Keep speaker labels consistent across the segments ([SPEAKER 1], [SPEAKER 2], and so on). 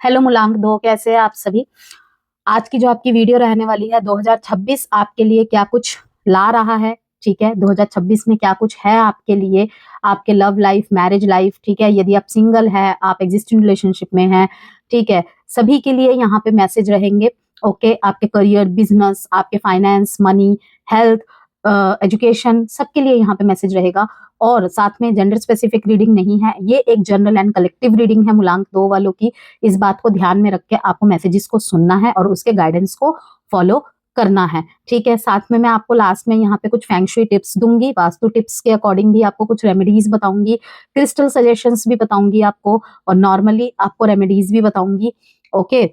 [SPEAKER 1] Hello मुलांक दो, कैसे हैं आप सभी। आज की जो आपकी वीडियो रहने वाली है 2026 आपके लिए क्या कुछ ला रहा है। ठीक है, 2026 में क्या कुछ है आपके लिए, आपके लव लाइफ, मैरिज लाइफ। ठीक है, यदि आप सिंगल है, आप एग्जिस्टिंग रिलेशनशिप में हैं, ठीक है, सभी के लिए यहाँ पे मैसेज रहेंगे। ओके, आपके करियर, बिजनेस, आपके फाइनेंस, मनी, हेल्थ, एजुकेशन, सबके लिए यहाँ पे मैसेज रहेगा। और साथ में जेंडर स्पेसिफिक रीडिंग नहीं है, ये एक जनरल एंड कलेक्टिव रीडिंग है मुलांक दो वालों की। इस बात को ध्यान में रख के आपको मैसेजेस को सुनना है और उसके गाइडेंस को फॉलो करना है। ठीक है, साथ में मैं आपको लास्ट में यहाँ पे कुछ फेंगशुई टिप्स दूंगी, वास्तु टिप्स के अकॉर्डिंग भी आपको कुछ रेमेडीज बताऊंगी, क्रिस्टल सजेशंस भी बताऊंगी आपको, और नॉर्मली आपको रेमेडीज भी बताऊंगी। ओके,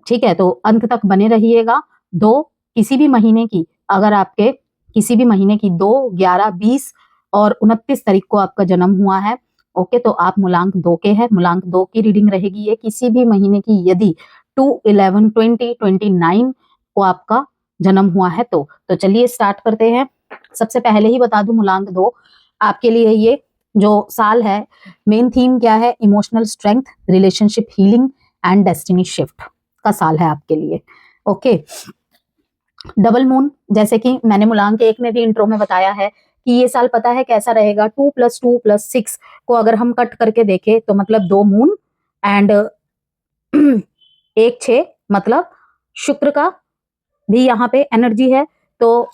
[SPEAKER 1] ठीक है, तो अंत तक बने रहिएगा। दो किसी भी महीने की, अगर आपके किसी भी महीने की 2, 11, 20 और 29 तारीख को आपका जन्म हुआ है, ओके, तो आप मूलांक दो के हैं। मूलांक दो की रीडिंग रहेगी ये किसी भी महीने की, यदि 2, 11, 20, 29 को आपका जन्म हुआ है तो चलिए स्टार्ट करते हैं। सबसे पहले ही बता दूं मूलांक दो आपके लिए ये जो साल है, मेन थीम क्या है, emotional strength, relationship healing and destiny shift का साल है आपके लिए। ओके, डबल मून, जैसे कि मैंने मूलांक एक में भी इंट्रो में बताया है कि ये साल पता है कैसा रहेगा। 2+2+6 को अगर हम कट करके देखें तो मतलब 2 मून एंड 1, 6, मतलब शुक्र का भी यहाँ पे एनर्जी है। तो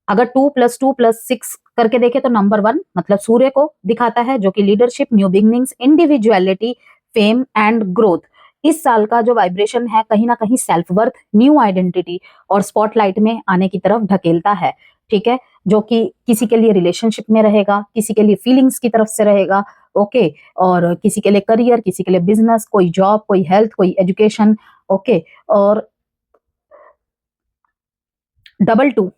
[SPEAKER 1] अगर 2+2+6 करके देखें तो नंबर 1 मतलब सूर्य को दिखाता है, जो कि leadership, new beginnings, individuality, fame and growth. इस साल का जो वाइब्रेशन है कहीं ना कहीं सेल्फ वर्थ, न्यू आइडेंटिटी और स्पॉटलाइट में आने की तरफ ढकेलता है। ठीक है, जो कि किसी के लिए रिलेशनशिप में रहेगा, किसी के लिए फीलिंग्स की तरफ से रहेगा। ओके, और किसी के लिए करियर, किसी के लिए बिजनेस, कोई जॉब, कोई हेल्थ, कोई एजुकेशन। ओके, और डबल 2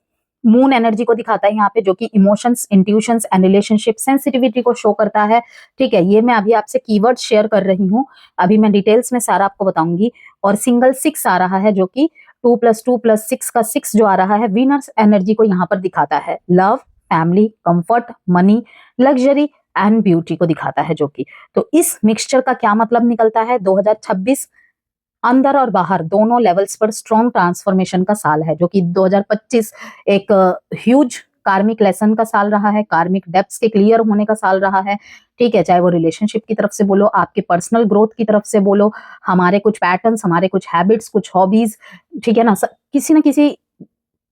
[SPEAKER 1] मून एनर्जी को दिखाता है यहाँ पे, जो कि emotions, intuitions and relationship sensitivity को शो करता है। ठीक है, ये मैं अभी आपसे कीवर्ड शेयर कर रही हूँ, अभी मैं डिटेल्स में सारा आपको बताऊंगी। और सिंगल 6 आ रहा है, जो कि 2+2+6 का 6 जो आ रहा है, वीनस एनर्जी को यहाँ पर दिखाता है। Love, family, comfort, money, luxury and beauty को दिखाता है, जो कि तो इस मिक्सचर का क्या मतलब निकलता है, 2026 अंदर और बाहर दोनों लेवल्स पर स्ट्रॉन्ग ट्रांसफॉर्मेशन का साल है, जो कि 2025 एक ह्यूज कार्मिक लेसन का साल रहा है, कार्मिक डेप्थ्स के क्लियर होने का साल रहा है। ठीक है, चाहे वो रिलेशनशिप की तरफ से बोलो, आपके पर्सनल ग्रोथ की तरफ से बोलो, हमारे कुछ पैटर्न्स, हमारे कुछ हैबिट्स, कुछ हॉबीज, ठीक है ना, किसी न किसी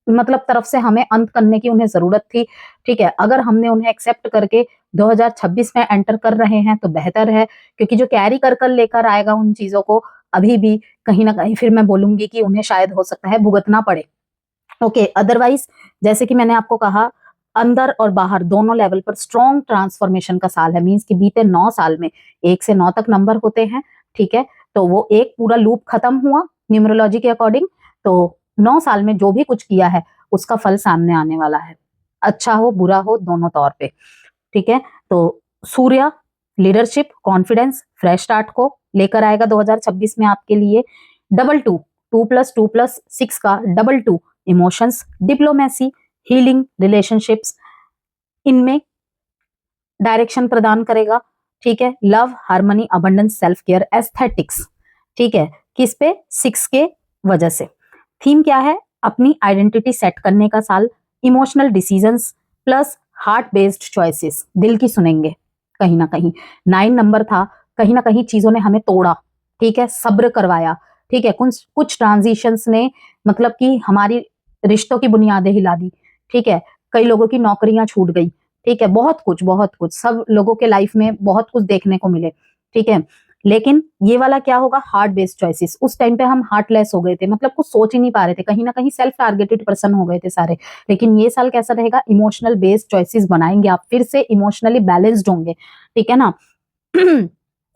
[SPEAKER 1] मतलब तरफ से हमें अंत करने की उन्हें जरूरत थी। ठीक है, अगर हमने उन्हें एक्सेप्ट करके 2026 में एंटर कर रहे हैं तो बेहतर है, क्योंकि जो कैरी कर कर लेकर आएगा उन चीजों को, अभी भी कहीं ना कहीं फिर मैं बोलूंगी कि उन्हें शायद हो सकता है भुगतना पड़े। ओके, अदरवाइज जैसे कि मैंने आपको कहा, अंदर और बाहर दोनों लेवल पर स्ट्रॉन्ग ट्रांसफॉर्मेशन का साल है। मींस कि बीते 9 साल में 1 से 9 तक नंबर होते हैं। ठीक है, तो वो एक पूरा लूप खत्म हुआ न्यूमरोलॉजी के अकॉर्डिंग। तो 9 साल में जो भी कुछ किया है उसका फल सामने आने वाला है, अच्छा हो बुरा हो दोनों तौर पे। ठीक है, तो सूर्य लीडरशिप, कॉन्फिडेंस, फ्रेश स्टार्ट को लेकर आएगा 2026 में आपके लिए। डबल 2, 2+2+6 का double 2, emotions, diplomacy, healing, relationships, इनमें डायरेक्शन प्रदान करेगा। ठीक है, love, harmony, abundance, self care, aesthetics. ठीक है, किस पे, 6 के वजह से। थीम क्या है, अपनी आइडेंटिटी सेट करने का साल, emotional decisions plus heart based choices, दिल की सुनेंगे कहीं ना कहीं। 9 नंबर था, कहीं ना कहीं चीजों ने हमें तोड़ा। ठीक है, सब्र करवाया। ठीक है, कुछ कुछ ट्रांजिशंस ने मतलब कि हमारी रिश्तों की बुनियादें हिला दी। ठीक है, कई लोगों की नौकरियां छूट गई। ठीक है, बहुत कुछ सब लोगों के लाइफ में बहुत कुछ देखने को मिले। ठीक है, लेकिन ये वाला क्या होगा, हार्ट बेस्ड चॉइसेस। उस टाइम पे हम हार्टलेस हो गए थे, मतलब कुछ सोच ही नहीं पा रहे थे, कहीं ना कहीं सेल्फ टारगेटेड पर्सन हो गए थे सारे। लेकिन ये साल कैसा रहेगा, इमोशनल बेस्ड चॉइसेस बनाएंगे आप, फिर से इमोशनली बैलेंस्ड होंगे। ठीक है ना,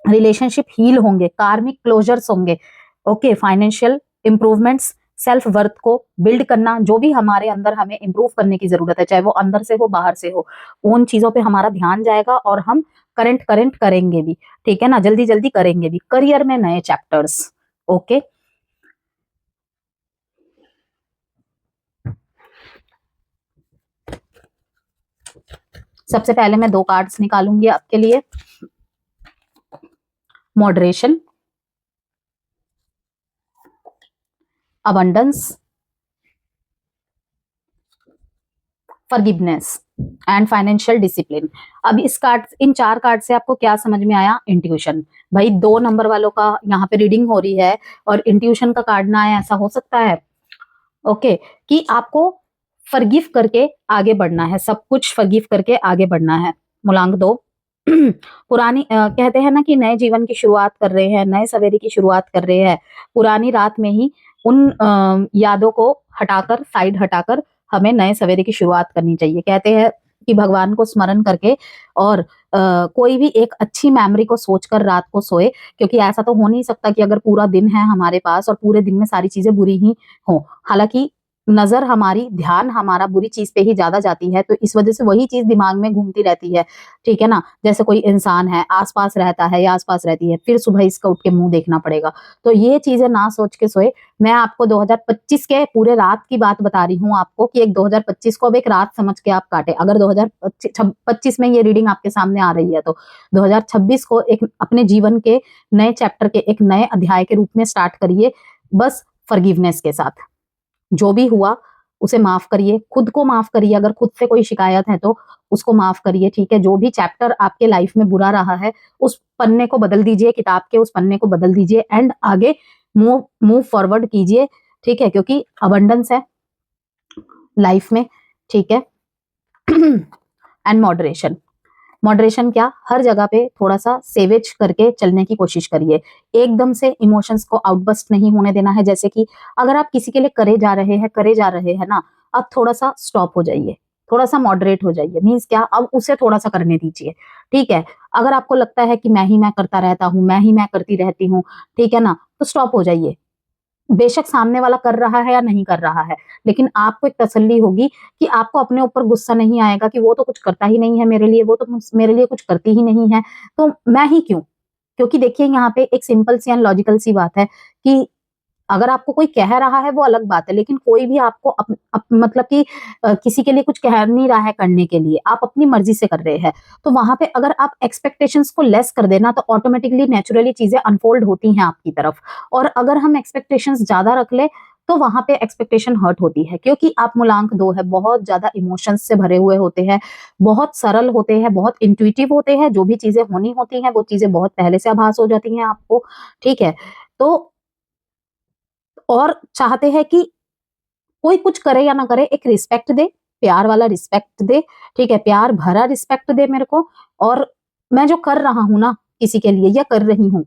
[SPEAKER 1] रिलेशनशिप हील होंगे, कार्मिक क्लोजर्स होंगे। Okay, financial improvements, self worth को बिल्ड करना, जो भी हमारे अंदर हमें इंप्रूव करने की जरूरत है, चाहे वो अंदर से हो बाहर से हो, उन चीजों पे हमारा ध्यान जाएगा और हम करंट करंट करेंगे भी। ठीक है ना, जल्दी जल्दी करेंगे भी, करियर में नए चैप्टर्स। ओके, सबसे पहले मैं 2 कार्ड्स निकालूंगी आपके लिए। Moderation, abundance, forgiveness and financial discipline. अब इस कार्ड, इन 4 कार्ड से आपको क्या समझ में आया? इंट्यूशन। भाई 2 नंबर वालों का यहाँ पे रीडिंग हो रही है और इंट्यूशन का कार्ड ना आए, ऐसा हो सकता है? ओके, कि आपको फॉरगिव करके आगे बढ़ना है, सब कुछ फॉरगिव करके आगे बढ़ना है। मूलांक 2 पुरानी कहते हैं ना कि नए जीवन की शुरुआत कर रहे हैं, नए सवेरे की शुरुआत कर रहे हैं। पुरानी रात में ही उन यादों को हटाकर, साइड हटाकर हमें नए सवेरे की शुरुआत करनी चाहिए। कहते हैं कि भगवान को स्मरण करके और कोई भी एक अच्छी मेमोरी को सोचकर रात को सोए, क्योंकि ऐसा तो हो नहीं सकता कि अगर पूरा दिन है हमारे पास और पूरे दिन में सारी चीजें बुरी ही हो। हालांकि नजर हमारी, ध्यान हमारा बुरी चीज पे ही ज्यादा जाती है, तो इस वजह से वही चीज दिमाग में घूमती रहती है, ठीक है ना। जैसे कोई इंसान है, आसपास रहता है या आसपास रहती है, फिर सुबह इसका उठ के मुंह देखना पड़ेगा। तो ये चीजें ना सोच के सोए। मैं आपको 2025 के पूरे रात की बात बता रही हूँ आपको, कि एक 2025 को अब एक रात समझ के आप काटे। अगर 2025 में ये रीडिंग आपके सामने आ रही है तो 2026 को एक अपने जीवन के नए चैप्टर के, एक नए अध्याय के रूप में स्टार्ट करिए, बस फॉरगिवनेस के साथ। जो भी हुआ उसे माफ करिए, खुद को माफ करिए, अगर खुद से कोई शिकायत है तो उसको माफ करिए, ठीक है। जो भी चैप्टर आपके लाइफ में बुरा रहा है उस पन्ने को बदल दीजिए, किताब के उस पन्ने को बदल दीजिए एंड आगे मूव फॉरवर्ड कीजिए, ठीक है, क्योंकि अबंडेंस है लाइफ में, ठीक है। एंड मॉडरेशन, मॉडरेशन क्या? हर जगह पे थोड़ा सा सेवेज करके चलने की कोशिश करिए। एकदम से इमोशंस को आउटबस्ट नहीं होने देना है। जैसे कि अगर आप किसी के लिए करे जा रहे हैं ना, अब थोड़ा सा स्टॉप हो जाइए, थोड़ा सा मॉडरेट हो जाइए। मीन्स क्या? अब उसे थोड़ा सा करने दीजिए, ठीक है। अगर आपको लगता है कि मैं करता रहता हूँ, मैं ही मैं करती रहती हूँ, ठीक है ना, तो स्टॉप हो जाइए। बेशक सामने वाला कर रहा है या नहीं कर रहा है, लेकिन आपको एक तसल्ली होगी कि आपको अपने ऊपर गुस्सा नहीं आएगा कि वो तो कुछ करता ही नहीं है मेरे लिए, वो तो मेरे लिए कुछ करती ही नहीं है, तो मैं ही क्यों। क्योंकि देखिए यहाँ पे एक सिंपल सी एंड लॉजिकल सी बात है कि अगर आपको कोई कह रहा है वो अलग बात है, लेकिन कोई भी आपको मतलब कि किसी के लिए कुछ कह नहीं रहा है करने के लिए, आप अपनी मर्जी से कर रहे हैं, तो वहां पे अगर आप एक्सपेक्टेशंस को लेस कर देना तो ऑटोमेटिकली नेचुरली चीजें अनफोल्ड होती हैं आपकी तरफ। और अगर हम एक्सपेक्टेशंस ज्यादा रख ले तो वहां पे एक्सपेक्टेशन हर्ट होती है, क्योंकि आप मूलांक 2 है, बहुत ज्यादा इमोशंस से भरे हुए होते हैं, बहुत सरल होते हैं, बहुत इंट्यूटिव होते हैं। जो भी चीजें होनी होती हैं वो चीजें बहुत पहले से आभास हो जाती हैं आपको, ठीक है। तो और चाहते हैं कि कोई कुछ करे या ना करे, एक रिस्पेक्ट दे, प्यार वाला रिस्पेक्ट दे, ठीक है, प्यार भरा रिस्पेक्ट दे मेरे को। और मैं जो कर रहा हूं ना किसी के लिए या कर रही हूँ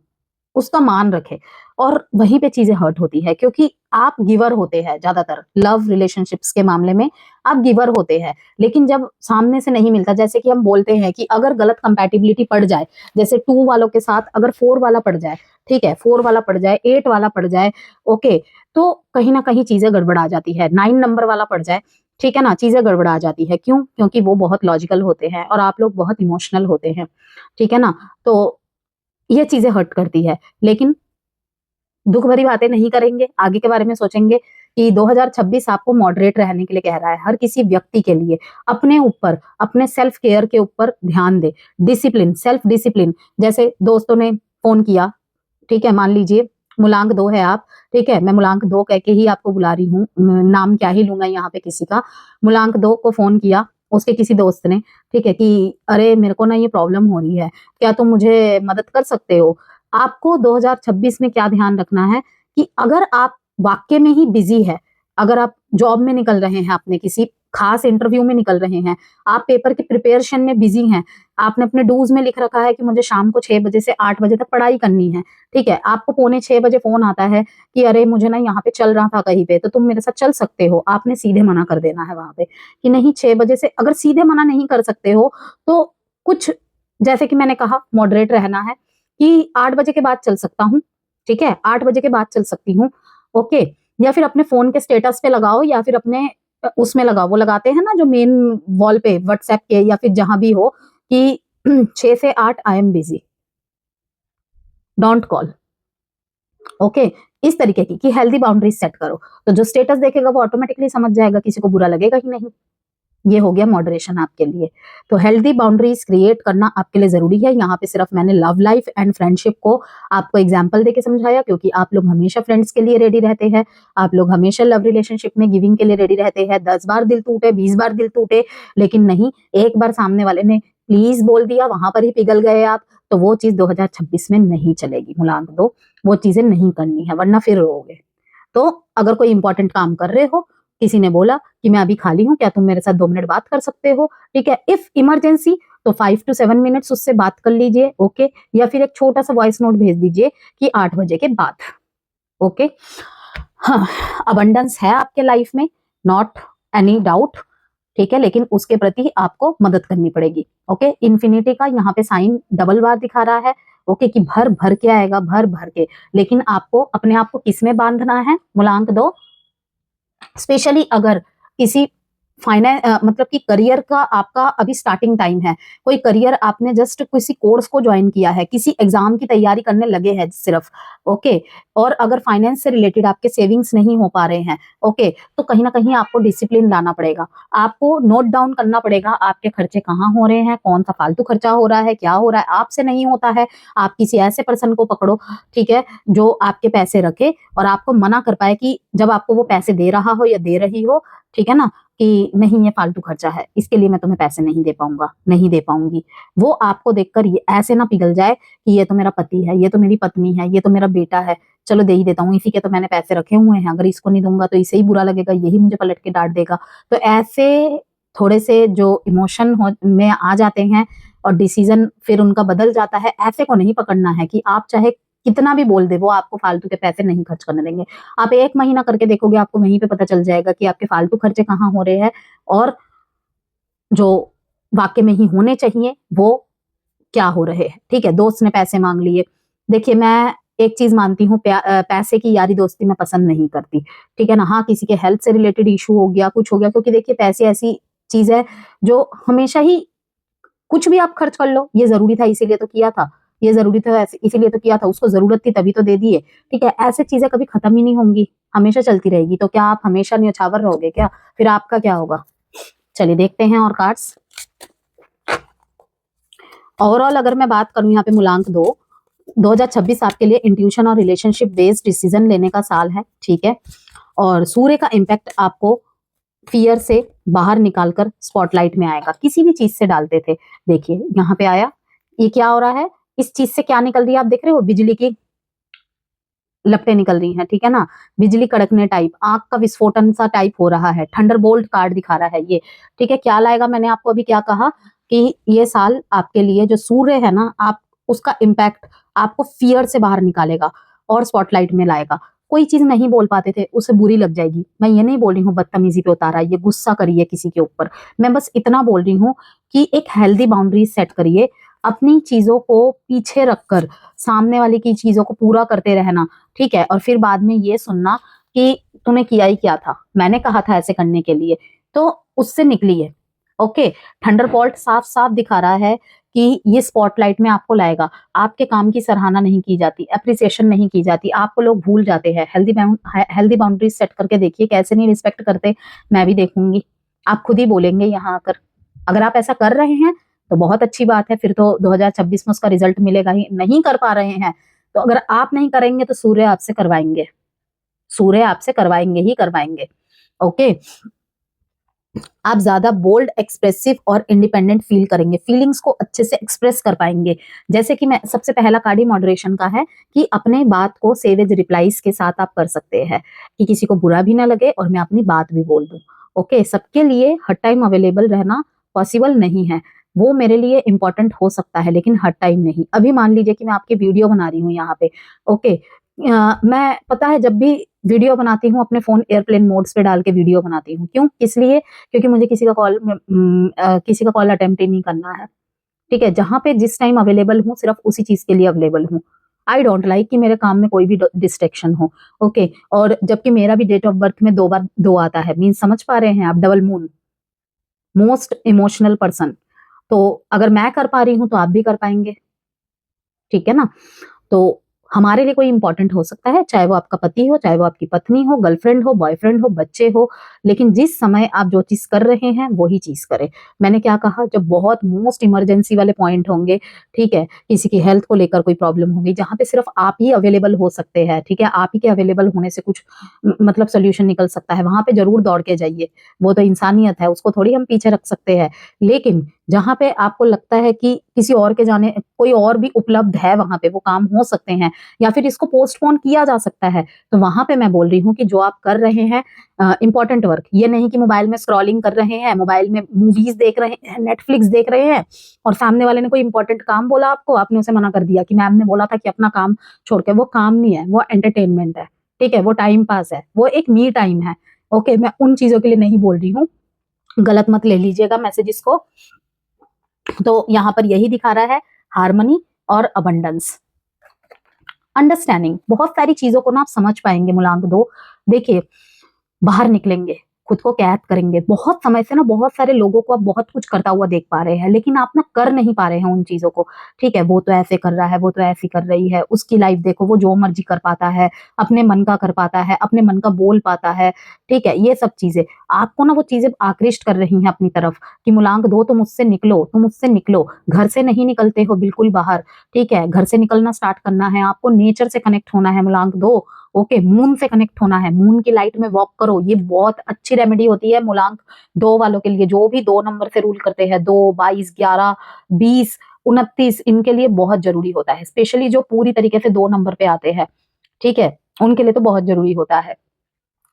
[SPEAKER 1] उसका मान रखे। और वहीं पे चीजें हर्ट होती है, क्योंकि आप गिवर होते हैं ज्यादातर लव रिलेशनशिप्स के मामले में, आप गिवर होते हैं। लेकिन जब सामने से नहीं मिलता, जैसे कि हम बोलते हैं कि अगर गलत कंपैटिबिलिटी पड़ जाए, जैसे 2 वालों के साथ अगर 4 वाला पड़ जाए, ठीक है, 4 वाला पड़ जाए, 8 वाला पड़ जाए, ओके, तो कहीं ना कहीं चीजें गड़बड़ा जाती है। 9 नंबर वाला पड़ जाए, ठीक है ना, चीजें गड़बड़ा जाती है। क्यों? क्योंकि वो बहुत लॉजिकल होते हैं और आप लोग बहुत इमोशनल होते हैं, ठीक है ना। तो ये चीजें हर्ट करती है, लेकिन दुख भरी बातें नहीं करेंगे, आगे के बारे में सोचेंगे कि 2026 आपको मॉडरेट रहने के लिए कह रहा है। हर किसी व्यक्ति के लिए अपने ऊपर, अपने सेल्फ केयर के ऊपर ध्यान दे, डिसिप्लिन, सेल्फ डिसिप्लिन। जैसे दोस्तों ने फोन किया, ठीक है, मान लीजिए मूलांक 2 है आप, ठीक है, मैं मूलांक 2 कह के ही आपको बुला रही हूँ, नाम क्या ही लूंगा यहाँ पे किसी का। मूलांक 2 को फोन किया उसके किसी दोस्त ने, ठीक है, कि अरे मेरे को ना ये प्रॉब्लम हो रही है, क्या तुम मुझे मदद कर सकते हो। आपको 2026 में क्या ध्यान रखना है कि अगर आप वाक्य में ही बिजी है, अगर आप जॉब में निकल रहे हैं, अपने किसी खास इंटरव्यू में निकल रहे हैं, आप पेपर की प्रिपरेशन में बिजी हैं, आपने अपने डूज में लिख रखा है कि मुझे शाम को 6 बजे से 8 बजे तक पढ़ाई करनी है, ठीक है, आपको पौने 6 बजे फोन आता है कि अरे मुझे ना यहाँ पे चल रहा था कहीं पे, तो तुम मेरे साथ चल सकते हो। आपने सीधे मना कर देना है वहां पे कि नहीं, 6 बजे से। अगर सीधे मना नहीं कर सकते हो तो कुछ, जैसे कि मैंने कहा, मॉडरेट रहना है कि 8 बजे के बाद चल सकता हूँ, ठीक है, 8 बजे के बाद चल सकती हूँ, ओके। या फिर अपने फोन के स्टेटस पे लगाओ, या फिर अपने उसमें लगाओ, वो लगाते हैं ना जो मेन वॉल पे व्हाट्सएप के या फिर जहां भी हो, कि 6 से 8 I am busy, don't call, okay. इस तरीके की कि हेल्दी बाउंड्रीज सेट करो, तो जो स्टेटस देखेगा वो ऑटोमेटिकली समझ जाएगा, किसी को बुरा लगेगा ही नहीं। ये हो गया मॉडरेशन आपके लिए। तो हेल्दी बाउंड्रीज क्रिएट करना आपके लिए जरूरी है। यहाँ पे सिर्फ मैंने लव लाइफ एंड फ्रेंडशिप को आपको एग्जांपल देके समझाया, क्योंकि आप लोग हमेशा फ्रेंड्स के लिए रेडी रहते हैं, आप लोग हमेशा लव रिलेशनशिप में गिविंग के लिए रेडी रहते हैं। 10 बार दिल टूटे, 20 बार दिल टूटे, लेकिन नहीं, एक बार सामने वाले ने प्लीज बोल दिया, वहां पर ही पिघल गए आप, तो वो चीज 2026 में नहीं चलेगी। मुलांक दो, वो चीजें नहीं करनी है, वरना फिर रोओगे। तो अगर कोई इंपॉर्टेंट काम कर रहे हो, किसी ने बोला कि मैं अभी खाली हूं, क्या तुम मेरे साथ 2 मिनट बात कर सकते हो, ठीक है, इफ इमरजेंसी तो 5 to 7 मिनट्स उससे बात कर लीजिए, ओके, या फिर एक छोटा सा वॉइस नोट भेज दीजिए कि 8 बजे के बाद, ओके। हाँ, अबंडेंस है आपके लाइफ में, नॉट एनी डाउट, ठीक है, लेकिन उसके प्रति आपको मदद करनी पड़ेगी, ओके। इन्फिनिटी का यहाँ पे साइन डबल बार दिखा रहा है, ओके, कि भर भर के आएगा, भर भर के, लेकिन आपको अपने आप को किसमें बांधना है, मूलांक दो, स्पेशली अगर किसी फाइनेंस मतलब कि करियर का आपका अभी स्टार्टिंग टाइम है, कोई करियर आपने जस्ट किसी कोर्स को ज्वाइन किया है, किसी एग्जाम की तैयारी करने लगे हैं सिर्फ, ओके, और अगर फाइनेंस से रिलेटेड आपके सेविंग्स नहीं हो पा रहे हैं, ओके, तो कहीं ना कहीं आपको डिसिप्लिन लाना पड़ेगा, आपको नोट डाउन करना पड़ेगा आपके खर्चे कहाँ हो रहे हैं, कौन सा फालतू खर्चा हो रहा है, क्या हो रहा है, आपसे नहीं होता है, आप किसी ऐसे पर्सन को पकड़ो, ठीक है, जो आपके पैसे रखे और आपको मना कर पाए कि जब आपको वो पैसे दे रहा हो या दे रही हो, ठीक है ना, कि नहीं ये फालतू खर्चा है, इसके लिए मैं तुम्हें पैसे नहीं दे पाऊंगा, नहीं दे पाऊंगी, वो आपको देखकर ये ऐसे ना पिघल जाए कि ये तो मेरा पति है, ये तो मेरी पत्नी है, ये तो मेरा बेटा है, चलो दे ही देता हूँ, इसी के तो मैंने पैसे रखे हुए हैं, अगर इसको नहीं दूंगा तो इसे ही बुरा लगेगा, यही मुझे पलट के डांट देगा। तो ऐसे थोड़े से जो इमोशन में आ जाते हैं और डिसीजन फिर उनका बदल जाता है, ऐसे को नहीं पकड़ना है कि आप चाहे कितना भी बोल दे, वो आपको फालतू के पैसे नहीं खर्च करने देंगे। आप 1 महीना करके देखोगे, आपको वहीं पे पता चल जाएगा कि आपके फालतू खर्चे कहाँ हो रहे हैं और जो वाकई में ही होने चाहिए वो क्या हो रहे हैं, ठीक है। दोस्त ने पैसे मांग लिए, देखिए मैं एक चीज मानती हूँ, पैसे की यारी दोस्ती मैं पसंद नहीं करती, ठीक है ना। हाँ, किसी के हेल्थ से रिलेटेड इशू हो गया, कुछ हो गया, क्योंकि देखिए पैसे ऐसी चीज है जो हमेशा ही, कुछ भी आप खर्च कर लो, ये जरूरी था इसीलिए तो किया था, ये जरूरी था इसीलिए तो किया था, उसको जरूरत थी तभी तो दे दिए, ठीक है। ऐसे चीजें कभी खत्म ही नहीं होंगी, हमेशा चलती रहेगी, तो क्या आप हमेशा न्यौछावर रहोगे क्या, फिर आपका क्या होगा। चलिए देखते हैं और कार्ड्स। ओवरऑल अगर मैं बात करूं यहाँ पे मूलांक 2026 आपके लिए इंट्यूशन और रिलेशनशिप बेस्ड डिसीजन लेने का साल है, ठीक है। और सूर्य का इम्पैक्ट आपको फियर से बाहर निकालकर स्पॉटलाइट में आएगा, किसी भी चीज से डालते थे, देखिए यहाँ पे आया, ये क्या हो रहा है, इस चीज से क्या निकल रही है, आप देख रहे हो, बिजली की लपटें निकल रही हैं, ठीक है ना, बिजली कड़कने टाइप, आग का विस्फोटन सा टाइप हो रहा है, थंडरबोल्ट कार्ड दिखा रहा है ये, ठीक है। क्या लाएगा, मैंने आपको अभी क्या कहा कि ये साल आपके लिए जो सूर्य है ना, आप उसका इम्पैक्ट आपको फियर से बाहर निकालेगा और स्पॉटलाइट में लाएगा। कोई चीज नहीं बोल पाते थे, उसे बुरी लग जाएगी, मैं ये नहीं बोल रही हूँ बदतमीजी पे उतारा, ये गुस्सा करिए किसी के ऊपर, मैं बस इतना बोल रही हूँ कि एक हेल्दी बाउंड्री सेट करिए, अपनी चीजों को पीछे रखकर सामने वाले की चीजों को पूरा करते रहना, ठीक है, और फिर बाद में ये सुनना कि तूने किया ही क्या था, मैंने कहा था ऐसे करने के लिए, तो उससे निकली है, ओके। थंडरबोल्ट साफ साफ दिखा रहा है कि ये स्पॉटलाइट में आपको लाएगा, आपके काम की सराहना नहीं की जाती, अप्रिसिएशन नहीं की जाती, आपको लोग भूल जाते हैं। हेल्दी बाउंड्रीज सेट करके देखिए, कैसे नहीं रिस्पेक्ट करते, मैं भी देखूंगी, आप खुद ही बोलेंगे यहाँ आकर। अगर आप ऐसा कर रहे हैं तो बहुत अच्छी बात है, फिर तो 2026 में उसका रिजल्ट मिलेगा ही, नहीं कर पा रहे हैं तो अगर आप नहीं करेंगे तो सूर्य आपसे करवाएंगे, सूर्य आपसे करवाएंगे ही करवाएंगे, ओके। आप ज्यादा बोल्ड, एक्सप्रेसिव और इंडिपेंडेंट फील करेंगे, फीलिंग्स को अच्छे से एक्सप्रेस कर पाएंगे, जैसे कि मैं सबसे पहला कार्ड ही मॉडरेशन का है कि अपने बात को सेवेज रिप्लाईज के साथ आप कर सकते हैं कि किसी को बुरा भी ना लगे और मैं अपनी बात भी बोल दूं, ओके। सबके लिए हर टाइम अवेलेबल रहना पॉसिबल नहीं है, वो मेरे लिए इंपॉर्टेंट हो सकता है लेकिन हर टाइम नहीं। अभी मान लीजिए कि मैं आपकी वीडियो बना रही हूँ यहाँ पे, ओके, मैं पता है जब भी वीडियो बनाती हूँ अपने फोन एयरप्लेन मोड्स पे डाल के वीडियो बनाती हूँ, क्यों, किस लिए, क्योंकि मुझे किसी का कॉल अटेम्प्ट ही नहीं करना है, ठीक है। जहां पे जिस टाइम अवेलेबल हूँ सिर्फ उसी चीज के लिए अवेलेबल हूँ, आई डोंट लाइक कि मेरे काम में कोई भी डिस्ट्रैक्शन हो, ओके। और जबकि मेरा भी डेट ऑफ बर्थ में 2 बार 2 आता है, मीन समझ पा रहे हैं आप, double moon, most emotional person, तो अगर मैं कर पा रही हूँ तो आप भी कर पाएंगे, ठीक है ना। तो हमारे लिए कोई इंपॉर्टेंट हो सकता है, चाहे वो आपका पति हो, चाहे वो आपकी पत्नी हो, गर्लफ्रेंड हो, बॉयफ्रेंड हो, बच्चे हो, लेकिन जिस समय आप जो चीज कर रहे हैं वही चीज करें। मैंने क्या कहा, जब बहुत मोस्ट इमरजेंसी वाले पॉइंट होंगे, ठीक है, किसी की हेल्थ को लेकर कोई प्रॉब्लम होगी, जहां पे सिर्फ आप ही अवेलेबल हो सकते हैं, ठीक है, आप ही के अवेलेबल होने से कुछ मतलब सोल्यूशन निकल सकता है, वहां पे जरूर दौड़ के जाइए। वो तो इंसानियत है, उसको थोड़ी हम पीछे रख सकते हैं। लेकिन जहां पे आपको लगता है कि किसी और के जाने कोई और भी उपलब्ध है, वहां पे वो काम हो सकते हैं, या फिर इसको पोस्टपोन किया जा सकता है, तो वहां पे मैं बोल रही हूँ कि जो आप कर रहे हैं इंपॉर्टेंट वर्क, ये नहीं कि मोबाइल में स्क्रॉलिंग कर रहे हैं, मोबाइल में मूवीज देख रहे हैं, नेटफ्लिक्स देख रहे हैं, और सामने वाले ने कोई इंपॉर्टेंट काम बोला आपको, आपने उसे मना कर दिया कि मैम ने बोला था कि अपना काम छोड़ के। वो काम नहीं है, वो एंटरटेनमेंट है, ठीक है, वो टाइम पास है, वो एक मी टाइम है। ओके, मैं उन चीजों के लिए नहीं बोल रही हूँ, गलत मत ले लीजिएगा मैसेजेस को। तो यहाँ पर यही दिखा रहा है, हार्मनी और अबंडेंस, अंडरस्टैंडिंग, बहुत सारी चीजों को ना आप समझ पाएंगे मूलांक 2। देखिए, बाहर निकलेंगे, खुद को कैद करेंगे। बहुत समय से ना बहुत सारे लोगों को आप बहुत कुछ करता हुआ देख पा रहे हैं, लेकिन आप ना कर नहीं पा रहे हैं उन चीजों को, ठीक है। वो तो ऐसे कर रहा है, वो तो ऐसी कर रही है, उसकी लाइफ देखो, वो जो मर्जी कर पाता है, अपने मन का कर पाता है, अपने मन का बोल पाता है, ठीक है। ये सब चीजें आपको ना वो चीजें आकृष्ट कर रही हैं अपनी तरफ कि मूलांक 2 तुम उससे निकलो, तुम उससे निकलो। घर से नहीं निकलते हो बिल्कुल बाहर, ठीक है, घर से निकलना स्टार्ट करना है आपको, नेचर से कनेक्ट होना है मूलांक 2। ओके, मून से कनेक्ट होना है, मून की लाइट में वॉक करो, ये बहुत अच्छी रेमेडी होती है मूलांक 2 वालों के लिए, जो भी 2 नंबर से रूल करते हैं, 2, 22, 11, 20, 29, इनके लिए बहुत जरूरी होता है, स्पेशली जो पूरी तरीके से 2 नंबर पे आते हैं, ठीक है, उनके लिए तो बहुत जरूरी होता है।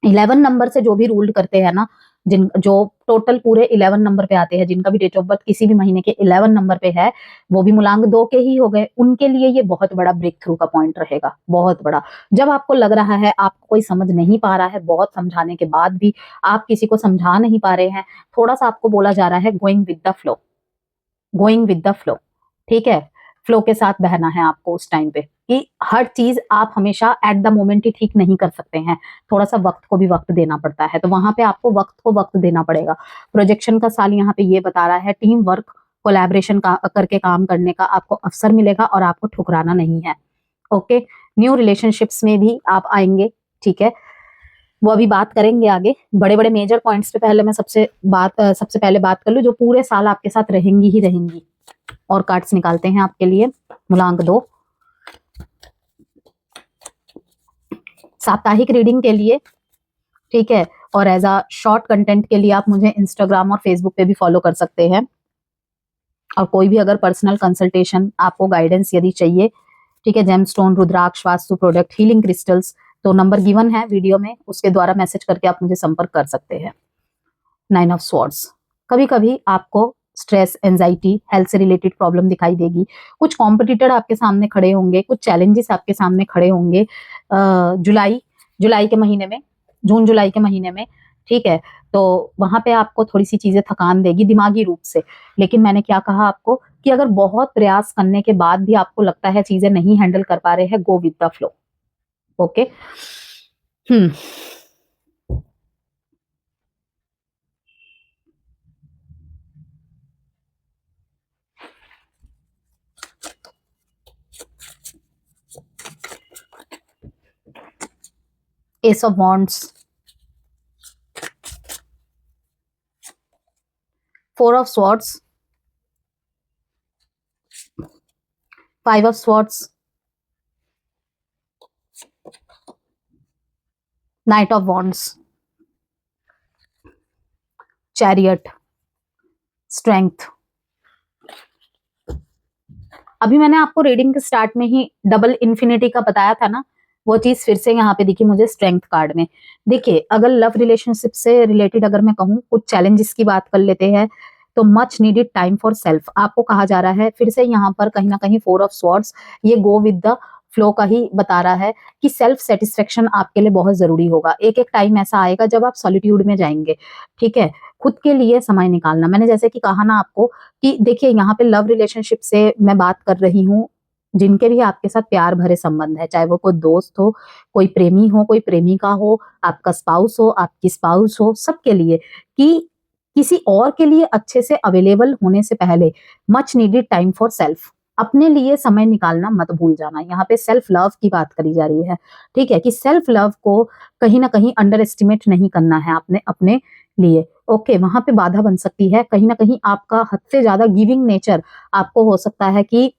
[SPEAKER 1] 11 नंबर से जो भी रूल्ड करते हैं ना, जिन जो टोटल पूरे 11 नंबर पे आते हैं, जिनका भी डेट ऑफ बर्थ किसी भी महीने के 11 नंबर पे है, वो भी मूलांक 2 के ही हो गए, उनके लिए ये बहुत बड़ा ब्रेक थ्रू का पॉइंट रहेगा, बहुत बड़ा। जब आपको लग रहा है आपको कोई समझ नहीं पा रहा है, बहुत समझाने के बाद भी आप किसी को समझा नहीं पा रहे हैं, थोड़ा सा आपको बोला जा रहा है going with the flow, going with the flow, ठीक है, फ्लो के साथ बहना है आपको उस टाइम पे, कि हर चीज आप हमेशा एट द मोमेंट ही ठीक नहीं कर सकते हैं, थोड़ा सा वक्त को भी वक्त देना पड़ता है, तो वहां पे आपको वक्त को वक्त देना पड़ेगा। प्रोजेक्शन का साल यहाँ पे ये बता रहा है, टीम वर्क कोलैबोरेशन का करके काम करने का आपको अवसर मिलेगा और आपको ठुकराना नहीं है। ओके, न्यू रिलेशनशिप्स में भी आप आएंगे, ठीक है, वो अभी बात करेंगे आगे। बड़े बड़े मेजर पॉइंट्स पे पहले मैं सबसे पहले बात कर लूं जो पूरे साल आपके साथ रहेंगी ही रहेंगी। और कार्ड्स निकालते हैं आपके लिए, मूलांक 2 साप्ताहिक रीडिंग के लिए, ठीक है, और एज अ शॉर्ट कंटेंट के लिए आप मुझे इंस्टाग्राम और फेसबुक पे भी फॉलो कर सकते हैं। और कोई भी अगर पर्सनल कंसल्टेशन आपको गाइडेंस यदि चाहिए, ठीक है, जेमस्टोन, रुद्राक्ष, वास्तु प्रोडक्ट, हीलिंग क्रिस्टल्स, तो नंबर गिवन है वीडियो में, उसके द्वारा मैसेज करके आप मुझे संपर्क कर सकते हैं। 9 ऑफ स्वॉर्ड्स, कभी कभी आपको स्ट्रेस, एंजाइटी, हेल्थ से रिलेटेड प्रॉब्लम दिखाई देगी, कुछ कॉम्पिटिटर आपके सामने खड़े होंगे, कुछ चैलेंजेस आपके सामने खड़े होंगे जुलाई के महीने में, जून जुलाई के महीने में, ठीक है। तो वहां पे आपको थोड़ी सी चीजें थकान देगी दिमागी रूप से, लेकिन मैंने क्या कहा आपको कि अगर बहुत प्रयास करने के बाद भी आपको लगता है चीजें नहीं हैंडल कर पा रहे हैं, go with the flow. Okay, S of wands, 4 of swords, 5 of swords, night of wands, chariot, strength. अभी मैंने आपको रीडिंग के स्टार्ट में ही डबल इन्फिनिटी का बताया था ना, वो चीज फिर से यहाँ पे दिखी मुझे स्ट्रेंथ कार्ड में। देखिए, अगर लव रिलेशनशिप से रिलेटेड अगर मैं कहूँ, कुछ चैलेंजेस की बात कर लेते हैं, तो much needed time for self आपको कहा जा रहा है फिर से यहाँ पर, कहीं ना कहीं 4 ऑफ स्वॉर्ड्स, ये गो विद द फ्लो का ही बता रहा है कि सेल्फ सेटिस्फेक्शन आपके लिए बहुत जरूरी होगा। एक एक टाइम ऐसा आएगा जब आप सॉलिट्यूड में जाएंगे, ठीक है, खुद के लिए समय निकालना। मैंने जैसे कि कहा ना आपको कि देखिए, यहाँ पे लव रिलेशनशिप से मैं बात कर रही हूँ, जिनके भी आपके साथ प्यार भरे संबंध है, चाहे वो कोई दोस्त हो, कोई प्रेमी हो, कोई प्रेमिका हो, आपका स्पाउस हो, आपकी स्पाउस हो, सबके लिए, कि किसी और के लिए अच्छे से अवेलेबल होने से पहले much needed time for self, अपने लिए समय निकालना मत भूल जाना। यहाँ पे सेल्फ लव की बात करी जा रही है, ठीक है, कि सेल्फ लव को कहीं ना कहीं अंडर एस्टिमेट नहीं करना है आपने अपने लिए। ओके, वहां पे बाधा बन सकती है कहीं ना कहीं आपका हद से ज्यादा गिविंग नेचर आपको हो सकता है कि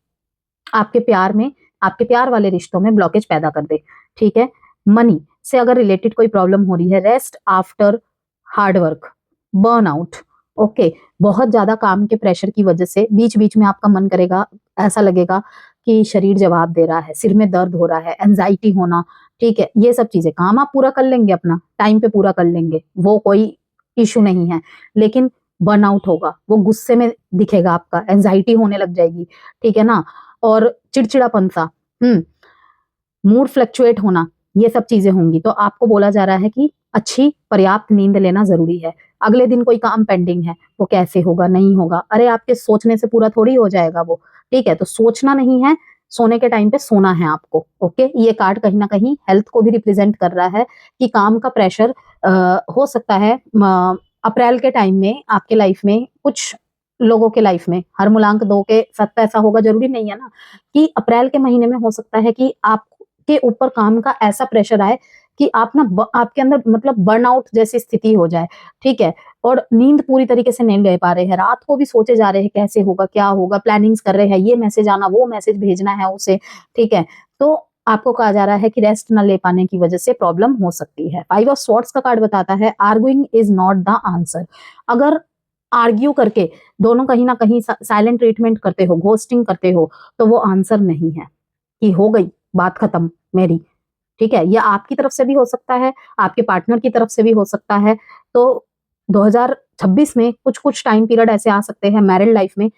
[SPEAKER 1] आपके प्यार में, आपके प्यार वाले रिश्तों में ब्लॉकेज पैदा कर दे, ठीक है। मनी से अगर रिलेटेड कोई प्रॉब्लम हो रही है, rest after hard work, burnout, okay, बहुत ज्यादा काम के प्रेशर की वजह से बीच बीच में आपका मन करेगा, ऐसा लगेगा कि शरीर जवाब दे रहा है, सिर में दर्द हो रहा है, एंजाइटी होना, ठीक है, ये सब चीजें। काम आप पूरा कर लेंगे, अपना टाइम पे पूरा कर लेंगे, वो कोई इशू नहीं है, लेकिन बर्नआउट होगा, वो गुस्से में दिखेगा, आपका एंजाइटी होने लग जाएगी, ठीक है ना, और चिड़चिड़ापन सा, मूड फ्लक्चुएट होना, ये सब चीजें होंगी। तो आपको बोला जा रहा है कि अच्छी पर्याप्त नींद लेना जरूरी है। अगले दिन कोई काम पेंडिंग है, वो कैसे होगा, नहीं होगा, अरे आपके सोचने से पूरा थोड़ी हो जाएगा वो, ठीक है। तो सोचना नहीं है, सोने के टाइम पे सोना है आपको, ओके। ये कार्ड कहीं ना कहीं हेल्थ को भी रिप्रेजेंट कर रहा है कि काम का प्रेशर हो सकता है अप्रैल के टाइम में आपके लाइफ में, कुछ लोगों के लाइफ में, हर मूलांक 2 के साथ तो ऐसा होगा जरूरी नहीं है ना, कि अप्रैल के महीने में हो सकता है कि आपके ऊपर काम का ऐसा प्रेशर आए कि आप ना आपके अंदर मतलब बर्नआउट जैसी स्थिति हो जाए, ठीक है, और नींद पूरी तरीके से नहीं ले पा रहे हैं, रात को भी सोचे जा रहे हैं कैसे होगा, क्या होगा, प्लानिंग्स कर रहे हैं, ये मैसेज आना, वो मैसेज भेजना है उसे, ठीक है। तो आपको कहा जा रहा है कि रेस्ट न ले पाने की वजह से प्रॉब्लम हो सकती है। 5 ऑफ स्वॉर्ड्स का कार्ड बताता है arguing is not the answer. अगर आर्ग्यू करके दोनों कहीं ना कहीं साइलेंट ट्रीटमेंट करते हो, घोस्टिंग करते हो, तो वो आंसर नहीं है कि हो गई बात खत्म मेरी, ठीक है। यह आपकी तरफ से भी हो सकता है, आपके पार्टनर की तरफ से भी हो सकता है। तो 2026 में कुछ कुछ टाइम पीरियड ऐसे आ सकते हैं मैरिड लाइफ में,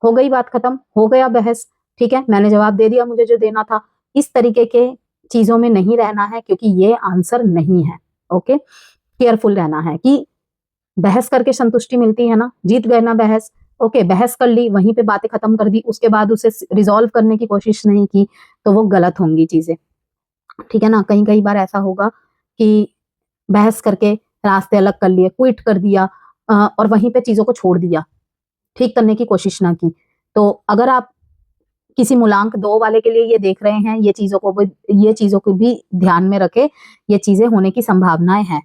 [SPEAKER 1] हो गई बात खत्म, हो गया बहस, ठीक है, मैंने जवाब दे दिया मुझे जो देना था, इस तरीके के चीजों में नहीं रहना है, क्योंकि ये आंसर नहीं है, ओके। केयरफुल रहना है कि बहस करके संतुष्टि मिलती है ना, जीत गए ना बहस, ओके, बहस कर ली, वहीं पे बातें खत्म कर दी, उसके बाद उसे रिजॉल्व करने की कोशिश नहीं की, तो वो गलत होंगी चीजें, ठीक है ना। कई कई बार ऐसा होगा कि बहस करके रास्ते अलग कर लिए, क्विट कर दिया, और वहीं पे चीजों को छोड़ दिया, ठीक करने की कोशिश ना की। तो अगर आप किसी मूलांक 2 वाले के लिए ये देख रहे हैं, ये चीजों को भी ध्यान में रखे, ये चीजें होने की संभावनाएं हैं।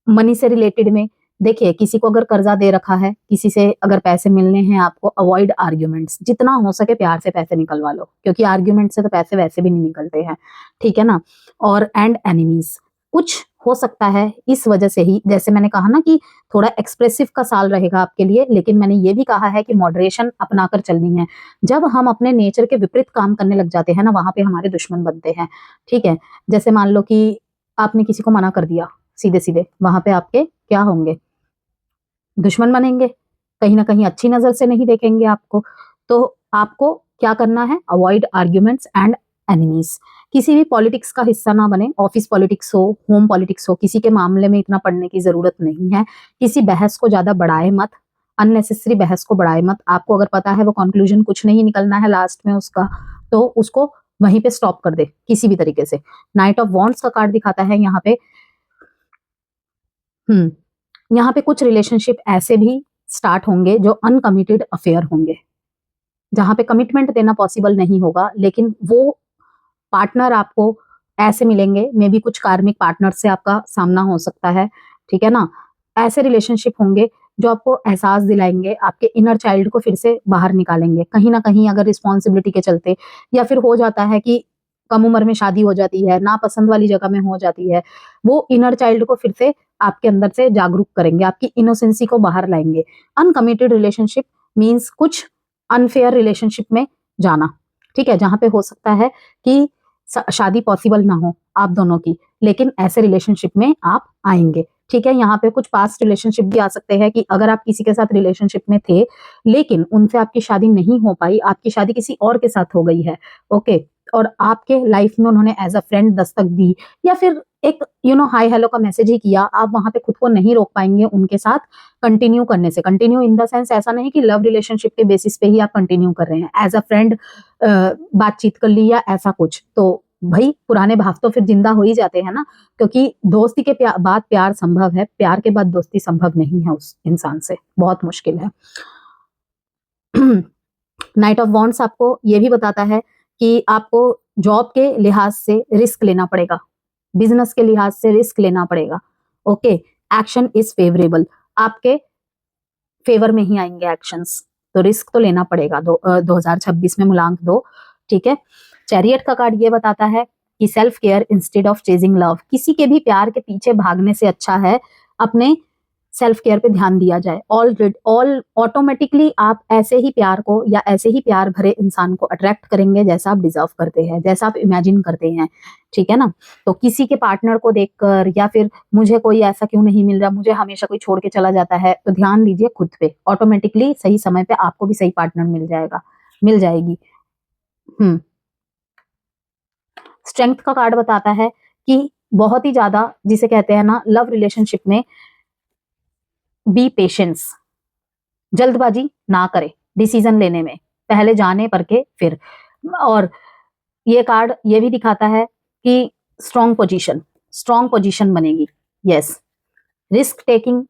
[SPEAKER 1] मनी से रिलेटेड में देखिए, किसी को अगर कर्जा दे रखा है, किसी से अगर पैसे मिलने हैं आपको, अवॉइड आर्ग्यूमेंट्स, जितना हो सके प्यार से पैसे निकलवा लो, क्योंकि आर्ग्यूमेंट से तो पैसे वैसे भी नहीं निकलते हैं, ठीक है ना। और एंड एनिमीज, कुछ हो सकता है इस वजह से ही, जैसे मैंने कहा ना कि थोड़ा एक्सप्रेसिव का साल रहेगा आपके लिए, लेकिन मैंने ये भी कहा है कि मॉडरेशन अपनाकर चलनी है। जब हम अपने नेचर के विपरीत काम करने लग जाते हैं ना, वहां पे हमारे दुश्मन बनते हैं, ठीक है। जैसे मान लो कि आपने किसी को मना कर दिया सीधे सीधे, वहां पे आपके क्या होंगे, दुश्मन बनेंगे, कहीं ना कहीं अच्छी नजर से नहीं देखेंगे आपको। तो आपको क्या करना है, अवॉइड आर्ग्यूमेंट्स एंड एनिमीज। किसी भी पॉलिटिक्स का हिस्सा ना बने, ऑफिस पॉलिटिक्स हो, होम पॉलिटिक्स हो, किसी के मामले में इतना पढ़ने की जरूरत नहीं है। किसी बहस को ज्यादा बढ़ाए मत, अननेसेसरी बहस को बढ़ाए मत। आपको अगर पता है वो कंक्लूजन कुछ नहीं निकलना है लास्ट में उसका, तो उसको वहीं पे स्टॉप कर दे किसी भी तरीके से। नाइट ऑफ वॉन्ड्स का कार्ड दिखाता है यहाँ पे, यहाँ पे कुछ रिलेशनशिप ऐसे भी स्टार्ट होंगे जो अनकमिटेड अफेयर होंगे, जहां पे कमिटमेंट देना पॉसिबल नहीं होगा, लेकिन वो पार्टनर आपको ऐसे मिलेंगे, मे बी कुछ कार्मिक पार्टनर से आपका सामना हो सकता है, ठीक है ना। ऐसे रिलेशनशिप होंगे जो आपको एहसास दिलाएंगे, आपके इनर चाइल्ड को फिर से बाहर निकालेंगे, कहीं ना कहीं अगर रिस्पॉन्सिबिलिटी के चलते, या फिर हो जाता है कि कम उम्र में शादी हो जाती है, नापसंद वाली जगह में हो जाती है, वो इनर चाइल्ड को फिर से आपके अंदर से जागरूक करेंगे, आपकी इनोसेंसी को बाहर लाएंगे। अनकमिटेड रिलेशनशिप मीन्स कुछ अनफेयर रिलेशनशिप में जाना, ठीक है, जहां पे हो सकता है कि शादी पॉसिबल ना हो आप दोनों की, लेकिन ऐसे रिलेशनशिप में आप आएंगे, ठीक है। यहाँ पे कुछ पास्ट रिलेशनशिप भी आ सकते हैं कि अगर आप किसी के साथ रिलेशनशिप में थे, लेकिन उनसे आपकी शादी नहीं हो पाई, आपकी शादी किसी और के साथ हो गई है, ओके, और आपके लाइफ में उन्होंने एज अ फ्रेंड दस्तक दी, या फिर एक हाय हेलो का मैसेज ही किया, आप वहां पे खुद को नहीं रोक पाएंगे उनके साथ कंटिन्यू करने से। कंटिन्यू इन द सेंस ऐसा नहीं कि लव रिलेशनशिप के बेसिस पे ही आप कंटिन्यू कर रहे हैं, एज अ फ्रेंड बातचीत कर ली या ऐसा कुछ, तो भाई पुराने भाव तो फिर जिंदा हो ही जाते हैं ना, क्योंकि दोस्ती के बाद प्यार संभव है, प्यार के बाद दोस्ती संभव नहीं है उस इंसान से, बहुत मुश्किल है। नाइट ऑफ वॉन्ड्स आपको ये भी बताता है कि आपको जॉब के लिहाज से रिस्क लेना पड़ेगा, बिजनेस के लिहाज से रिस्क लेना पड़ेगा। ओके, एक्शन इज फेवरेबल, आपके फेवर में ही आएंगे एक्शंस, तो रिस्क तो लेना पड़ेगा 2026 में मूलांक 2। ठीक है, चैरियट का कार्ड ये बताता है कि self care instead of chasing love, किसी के भी प्यार के पीछे भागने से अच्छा है अपने सेल्फ केयर पे ध्यान दिया जाए। ऑल ऑटोमेटिकली आप ऐसे ही प्यार को या ऐसे ही प्यार भरे इंसान को अट्रैक्ट करेंगे जैसा आप डिजर्व करते हैं, जैसा आप इमेजिन करते हैं। ठीक है ना, तो किसी के पार्टनर को देखकर या फिर मुझे कोई ऐसा क्यों नहीं मिल रहा, मुझे हमेशा कोई छोड़ के चला जाता है, तो ध्यान दीजिए खुद पे, ऑटोमेटिकली सही समय पे आपको भी सही पार्टनर मिल जाएगा, मिल जाएगी। स्ट्रेंथ का कार्ड बताता है कि बहुत ही ज्यादा, जिसे कहते हैं ना लव रिलेशनशिप में, बी पेशेंस, जल्दबाजी ना करें डिसीजन लेने में, पहले जाने परखे फिर। और ये कार्ड ये भी दिखाता है कि स्ट्रॉन्ग पोजीशन बनेगी। यस, रिस्क टेकिंग,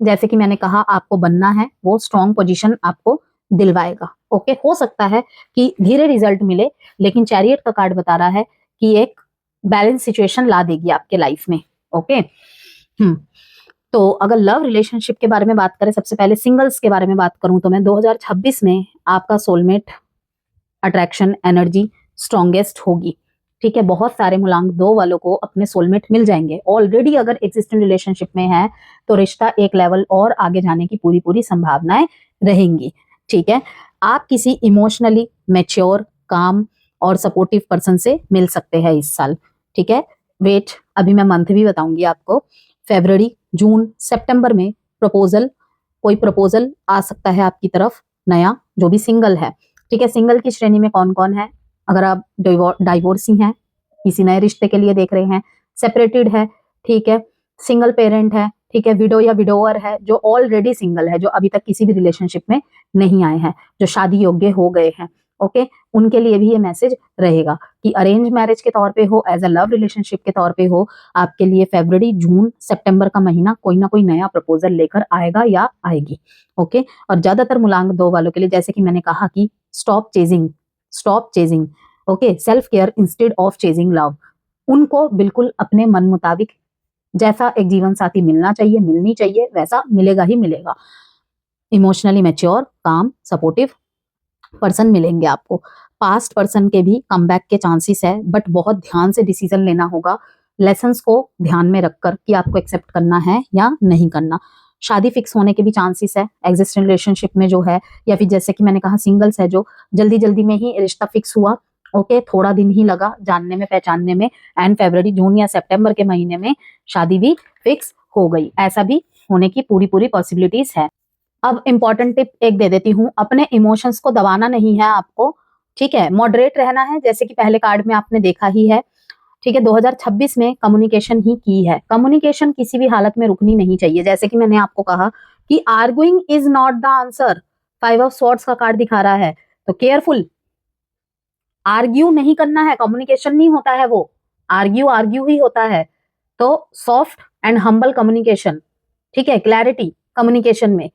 [SPEAKER 1] जैसे कि मैंने कहा आपको बनना है, वो स्ट्रॉन्ग पोजीशन आपको दिलवाएगा। ओके, हो सकता है कि धीरे रिजल्ट मिले, लेकिन चैरियट का कार्ड बता रहा है कि एक बैलेंस सिचुएशन ला देगी आपके लाइफ में। ओके, तो अगर लव रिलेशनशिप के बारे में बात करें, सबसे पहले सिंगल्स के बारे में बात करूं तो मैं 2026 में आपका सोलमेट अट्रैक्शन एनर्जी स्ट्रॉन्गेस्ट होगी। ठीक है, बहुत सारे मूलांक 2 वालों को अपने सोलमेट मिल जाएंगे। ऑलरेडी अगर एक्जिस्टेंट रिलेशनशिप में है तो रिश्ता एक लेवल और आगे जाने की पूरी पूरी संभावनाएं रहेंगी। ठीक है, आप किसी इमोशनली मैच्योर, काम और सपोर्टिव पर्सन से मिल सकते हैं इस साल। ठीक है, वेट, अभी मैं मंथ भी बताऊंगी आपको। फरवरी, जून, सितंबर में कोई प्रपोजल आ सकता है आपकी तरफ नया, जो भी सिंगल है। ठीक है, सिंगल की श्रेणी में कौन कौन है? अगर आप डाइवोर्सी हैं, किसी नए रिश्ते के लिए देख रहे हैं, सेपरेटेड है, ठीक है, सिंगल पेरेंट है, ठीक है, विडो या विडोअर है, जो ऑलरेडी सिंगल है, जो अभी तक किसी भी रिलेशनशिप में नहीं आए हैं, जो शादी योग्य हो गए हैं, ओके, उनके लिए भी ये मैसेज रहेगा कि अरेंज मैरिज के तौर पे हो, एज अ लव रिलेशनशिप के तौर पे हो, आपके लिए फरवरी, जून, सितंबर का महीना कोई ना कोई नया प्रपोजल लेकर आएगा या आएगी। ओके, और ज्यादातर मूलांक 2 वालों के लिए, जैसे कि मैंने कहा कि stop chasing, okay, self care instead of chasing love, उनको बिल्कुल अपने मन मुताबिक जैसा एक जीवन साथी मिलनी चाहिए वैसा मिलेगा ही मिलेगा। इमोशनली मैच्योर, काम, सपोर्टिव पर्सन मिलेंगे आपको। पास्ट पर्सन के भी कमबैक के चांसेस है, बट बहुत ध्यान से डिसीजन लेना होगा, लेसन्स को ध्यान में रखकर कि आपको एक्सेप्ट करना है या नहीं करना। शादी फिक्स होने के भी चांसेस है एग्जिस्टिंग रिलेशनशिप में जो है, या फिर जैसे कि मैंने कहा सिंगल्स है जो जल्दी जल्दी में ही रिश्ता फिक्स हुआ, ओके, थोड़ा दिन ही लगा जानने में पहचानने में, एंड फरवरी, जून या सितंबर के महीने में शादी भी फिक्स हो गई, ऐसा भी होने की पूरी पूरी पॉसिबिलिटीज है। अब इंपॉर्टेंट टिप एक दे देती हूँ, अपने इमोशंस को दबाना नहीं है आपको। ठीक है, मॉडरेट रहना है, जैसे कि पहले कार्ड में आपने देखा ही है। ठीक है, 2026 में कम्युनिकेशन ही की है, कम्युनिकेशन किसी भी हालत में रुकनी नहीं चाहिए। जैसे कि मैंने आपको कहा कि arguing is not the answer, 5 of swords का कार्ड दिखा रहा है, तो केयरफुल, आर्ग्यू नहीं करना है, कम्युनिकेशन नहीं होता है वो, आर्ग्यू ही होता है। तो सॉफ्ट एंड हम्बल कम्युनिकेशन, ठीक है, क्लैरिटी कम्युनिकेशन में।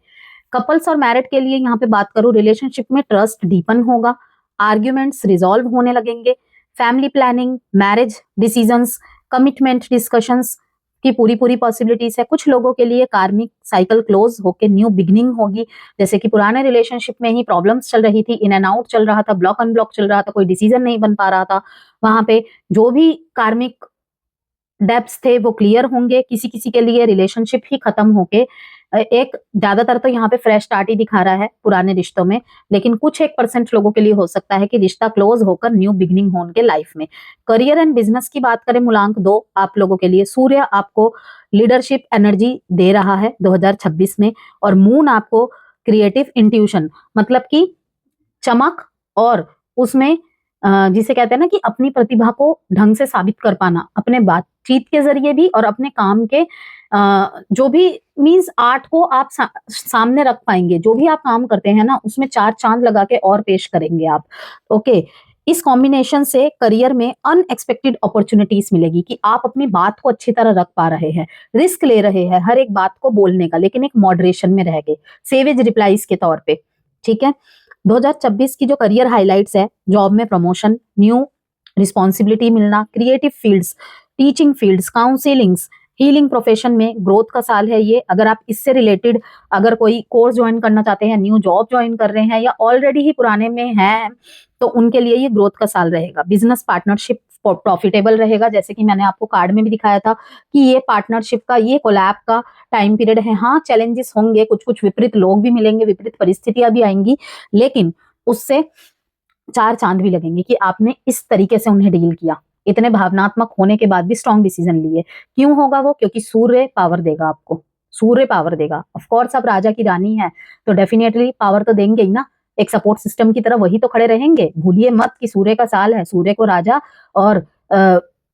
[SPEAKER 1] कपल्स और मैरिड के लिए यहाँ पे बात करूं, रिलेशनशिप में ट्रस्ट डीपन होगा, आर्ग्यूमेंट्स रिजॉल्व होने लगेंगे, family planning, marriage decisions, commitment discussions की पूरी पूरी पॉसिबिलिटीज है। कुछ लोगों के लिए कार्मिक साइकिल क्लोज होके न्यू बिगनिंग होगी, जैसे कि पुराने रिलेशनशिप में ही प्रॉब्लम्स चल रही थी, इन एंड आउट चल रहा था, ब्लॉक अनब्लॉक चल रहा था, कोई डिसीजन नहीं बन पा रहा था, वहां पे जो भी कार्मिक डेप्थ्स थे वो क्लियर होंगे। किसी किसी के लिए रिलेशनशिप ही खत्म होके एक, ज्यादातर तो यहाँ पे फ्रेश स्टार्ट ही दिखा रहा है पुराने रिश्तों में, लेकिन कुछ 1% लोगों के लिए हो सकता है कि रिश्ता क्लोज होकर न्यू बिगनिंग हो उनके लाइफ में। करियर एंड बिजनेस की बात करें, मूलांक 2 आप लोगों के लिए, सूर्य आपको लीडरशिप एनर्जी दे रहा है 2026 में, और मून आपको क्रिएटिव इंट्यूशन, मतलब कि चमक, और उसमें जिसे कहते हैं ना कि अपनी प्रतिभा को ढंग से साबित कर पाना, अपने बातचीत के जरिए भी और अपने काम के जो भी मींस आर्ट को आप सामने रख पाएंगे, जो भी आप काम करते हैं ना उसमें 4 चांद लगा के और पेश करेंगे आप। ओके, इस कॉम्बिनेशन से करियर में अनएक्सपेक्टेड अपॉर्चुनिटीज मिलेगी कि आप अपनी बात को अच्छी तरह रख पा रहे हैं, रिस्क ले रहे हैं हर एक बात को बोलने का, लेकिन एक मॉडरेशन में रह के, सेवेज रिप्लाईज के तौर पे। ठीक है, 2026 की जो करियर हाइलाइट्स है, जॉब में प्रमोशन, न्यू रिस्पॉन्सिबिलिटी मिलना, creative fields, teaching fields, counsellings, healing profession में ग्रोथ का साल है ये। अगर आप इससे रिलेटेड अगर कोई कोर्स ज्वाइन करना चाहते हैं, न्यू जॉब ज्वाइन कर रहे हैं या ऑलरेडी ही पुराने में हैं, तो उनके लिए ये ग्रोथ का साल रहेगा। बिजनेस पार्टनरशिप प्रॉफिटेबल रहेगा, जैसे कि मैंने आपको कार्ड में भी दिखाया था कि ये पार्टनरशिप का, ये कोलैब का टाइम पीरियड है। हाँ, चैलेंजेस होंगे, कुछ कुछ विपरीत लोग भी मिलेंगे, विपरीत परिस्थितियां भी आएंगी, लेकिन उससे 4 चांद भी लगेंगे कि आपने इस तरीके से उन्हें डील किया, इतने भावनात्मक होने के बाद भी स्ट्रॉन्ग डिसीजन लिए। क्यों होगा वो? क्योंकि सूर्य पावर देगा आपको, सूर्य पावर देगा। ऑफ कोर्स आप राजा की रानी है तो डेफिनेटली पावर तो देंगे ही ना, एक सपोर्ट सिस्टम की तरह वही तो खड़े रहेंगे। भूलिए मत कि सूर्य का साल है, सूर्य को राजा और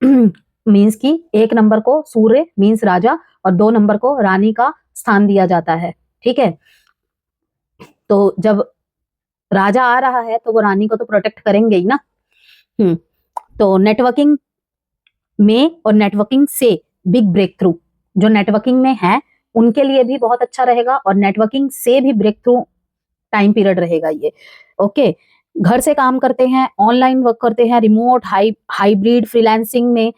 [SPEAKER 1] मीन्स की 1 नंबर को सूर्य मीन्स राजा और 2 नंबर को रानी का स्थान दिया जाता है, ठीक है। तो जब राजा आ रहा है तो वो रानी को तो प्रोटेक्ट करेंगे ही ना। तो नेटवर्किंग में और नेटवर्किंग से बिग ब्रेक थ्रू, जो नेटवर्किंग में है उनके लिए भी बहुत अच्छा रहेगा और नेटवर्किंग से भी ब्रेक थ्रू टाइम पीरियड रहेगा ये। ओके, घर से काम करते हैं, ऑनलाइन वर्क करते हैं, रिमोट, हाइब्रिड, फ्रीलांसिंग में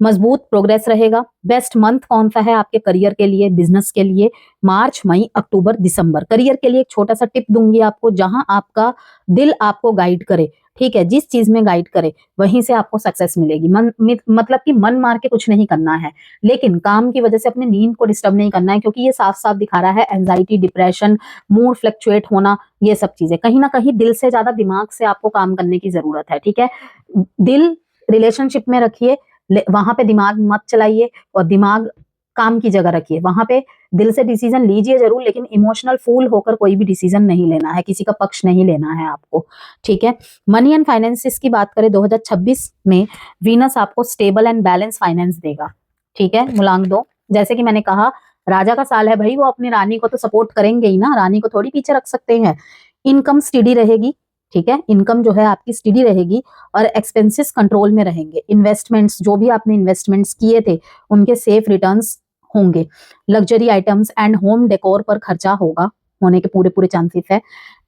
[SPEAKER 1] मजबूत प्रोग्रेस रहेगा। बेस्ट मंथ कौन सा है आपके करियर के लिए, बिजनेस के लिए? मार्च, मई, अक्टूबर, दिसंबर। करियर के लिए एक छोटा सा टिप दूंगी आपको, जहां आपका दिल आपको गाइड करे, ठीक है, जिस चीज में गाइड करे वहीं से आपको सक्सेस मिलेगी। मतलब कि मन मार के कुछ नहीं करना है, लेकिन काम की वजह से अपने नींद को डिस्टर्ब नहीं करना है, क्योंकि ये साफ साफ दिखा रहा है एंजाइटी, डिप्रेशन, मूड फ्लक्चुएट होना, ये सब चीजें। कहीं ना कहीं दिल से ज्यादा दिमाग से आपको काम करने की जरूरत है, ठीक है। दिल रिलेशनशिप में रखिए, वहां पे दिमाग मत चलाइए और दिमाग काम की जगह रखिए। वहां पे दिल से डिसीजन लीजिए जरूर, लेकिन इमोशनल फूल होकर कोई भी डिसीजन नहीं लेना है, किसी का पक्ष नहीं लेना है आपको, ठीक है। मनी एंड फाइनेंसिस की बात करें, 2026 में वीनस आपको स्टेबल एंड बैलेंस फाइनेंस देगा, ठीक है। मूलांक 2, जैसे कि मैंने कहा राजा का साल है भाई, वो अपनी रानी को तो सपोर्ट करेंगे ही ना, रानी को थोड़ी पीछे रख सकते हैं। इनकम स्टडी रहेगी, ठीक है, इनकम जो है आपकी स्टडी रहेगी और एक्सपेंसेस कंट्रोल में रहेंगे। इन्वेस्टमेंट्स, जो भी आपने इन्वेस्टमेंट्स किए थे उनके सेफ रिटर्न्स होंगे। Luxury items and home decor पर खर्चा होने के पूरे चांसेस है,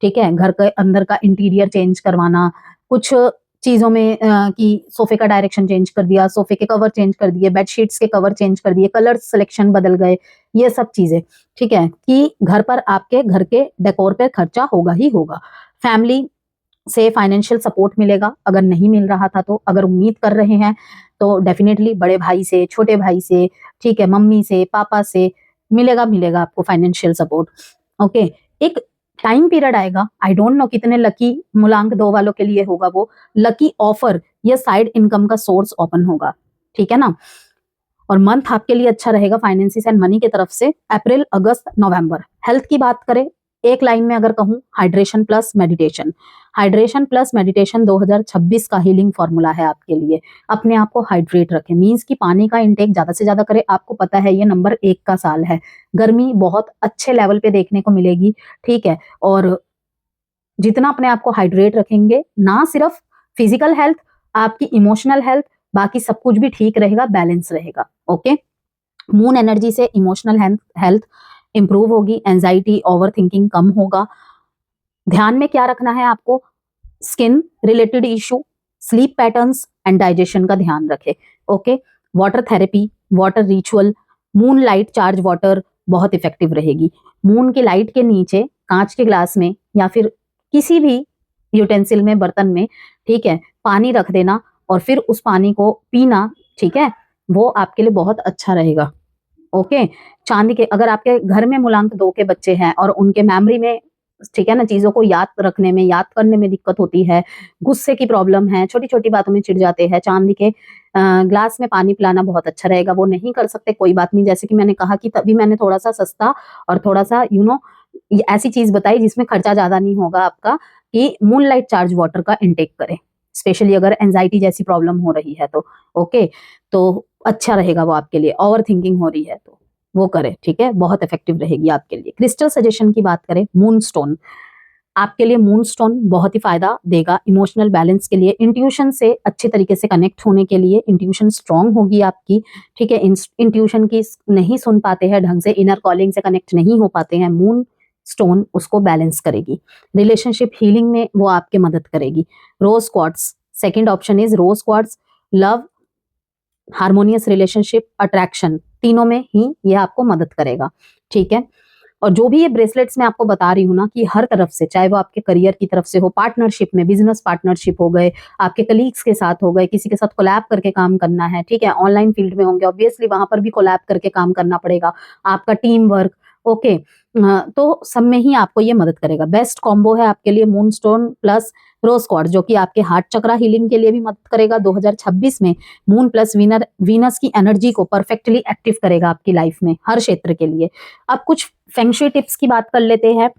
[SPEAKER 1] ठीक है। घर के अंदर का इंटीरियर चेंज करवाना, कुछ चीजों में कि सोफे का डायरेक्शन चेंज कर दिया, सोफे के कवर चेंज कर दिए, बेडशीट्स के कवर चेंज कर दिए, कलर सिलेक्शन बदल गए, ये सब चीजें, ठीक है, कि घर पर आपके घर के डेकोर पे खर्चा होगा ही होगा। फैमिली से फाइनेंशियल सपोर्ट मिलेगा, अगर नहीं मिल रहा था तो, अगर उम्मीद कर रहे हैं तो डेफिनेटली बड़े भाई से, छोटे भाई से, ठीक है, मम्मी से, पापा से मिलेगा आपको फाइनेंशियल सपोर्ट। ओके, एक टाइम पीरियड आएगा, आई डोंट नो कितने लकी मूलांक 2 वालों के लिए होगा वो, लकी ऑफर या साइड इनकम का सोर्स ओपन होगा, ठीक है ना। और मंथ आपके लिए अच्छा रहेगा फाइनेंसिस एंड मनी की तरफ से, अप्रैल, अगस्त, नवंबर। हेल्थ की बात करें, एक लाइन में अगर कहूं, hydration plus meditation. Hydration plus meditation 2026 का हीलिंग फॉर्मूला है आपके लिए। अपने आप को हाइड्रेट रखें, मींस कि पानी का इंटेक ज्यादा से ज्यादा करें। आपको पता है ये नंबर 1 का साल है, गर्मी बहुत अच्छे लेवल पे देखने को मिलेगी, ठीक है। और जितना अपने आप को हाइड्रेट रखेंगे, ना सिर्फ फिजिकल हेल्थ, आपकी इमोशनल हेल्थ, बाकी सब कुछ भी ठीक रहेगा, बैलेंस रहेगा। ओके, मून एनर्जी से इमोशनल हेल्थ इंप्रूव होगी, एंजाइटी, ओवर थिंकिंग कम होगा। ध्यान में क्या रखना है आपको? Skin related issue, sleep patterns and digestion का ध्यान रखें। Okay, water therapy, water ritual, moon light charge water बहुत इफेक्टिव रहेगी। मून की लाइट के नीचे कांच के ग्लास में या फिर किसी भी यूटेंसिल में, बर्तन में, ठीक है, पानी रख देना और फिर उस पानी को पीना, ठीक है, वो आपके लिए बहुत अच्छा रहेगा। ओके, चांदी के, अगर आपके घर में मूलांक 2 के बच्चे हैं और उनके मेमोरी में, ठीक है ना, चीजों को याद रखने में, याद करने में दिक्कत होती है, गुस्से की प्रॉब्लम है, छोटी छोटी बातों में चिढ़ जाते हैं, चांदी के ग्लास में पानी पिलाना बहुत अच्छा रहेगा। वो नहीं कर सकते, कोई बात नहीं, जैसे कि मैंने कहा कि तभी मैंने थोड़ा सा सस्ता और थोड़ा सा ऐसी चीज बताई जिसमें खर्चा ज्यादा नहीं होगा आपका, कि मूनलाइट चार्ज वाटर का इंटेक करें, स्पेशली अगर एंजाइटी जैसी प्रॉब्लम हो रही है तो। ओके, तो अच्छा रहेगा वो आपके लिए। ओवर थिंकिंग हो रही है तो वो करें, ठीक है, बहुत इफेक्टिव रहेगी आपके लिए। क्रिस्टल सजेशन की बात करें, मून स्टोन आपके लिए, मून स्टोन बहुत ही फायदा देगा इमोशनल बैलेंस के लिए, इंट्यूशन से अच्छे तरीके से कनेक्ट होने के लिए। इंट्यूशन स्ट्रांग होगी आपकी, ठीक है, इंट्यूशन की नहीं सुन पाते हैं ढंग से, इनर कॉलिंग से कनेक्ट नहीं हो पाते हैं, मून स्टोन उसको बैलेंस करेगी। रिलेशनशिप हीलिंग में वो आपके मदद करेगी। Rose quartz, second option is rose quartz, love, harmonious relationship, attraction, तीनों में ही ये आपको मदद करेगा। ठीक है। और जो भी ये ब्रेसलेट्स मैं आपको बता रही हूँ ना कि हर तरफ से, चाहे वो आपके करियर की तरफ से हो, पार्टनरशिप में, बिजनेस पार्टनरशिप हो गए, आपके कलीग्स के साथ हो गए, किसी के साथ कोलैब करके काम करना है, ठीक है, ऑनलाइन फील्ड में होंगे, ऑब्वियसली वहां पर भी कोलैब करके काम करना पड़ेगा, आपका टीम वर्क, ओके, तो सब में ही आपको ये मदद करेगा। बेस्ट कॉम्बो है आपके लिए मून स्टोन प्लस रोज क्वार्ट्ज, जो कि आपके हार्ट चक्रा हीलिंग के लिए भी मदद करेगा। 2026 में मून प्लस वीनस की एनर्जी को परफेक्टली एक्टिव करेगा आपकी लाइफ में हर क्षेत्र के लिए। अब कुछ फेंगशुई टिप्स की बात कर लेते हैं।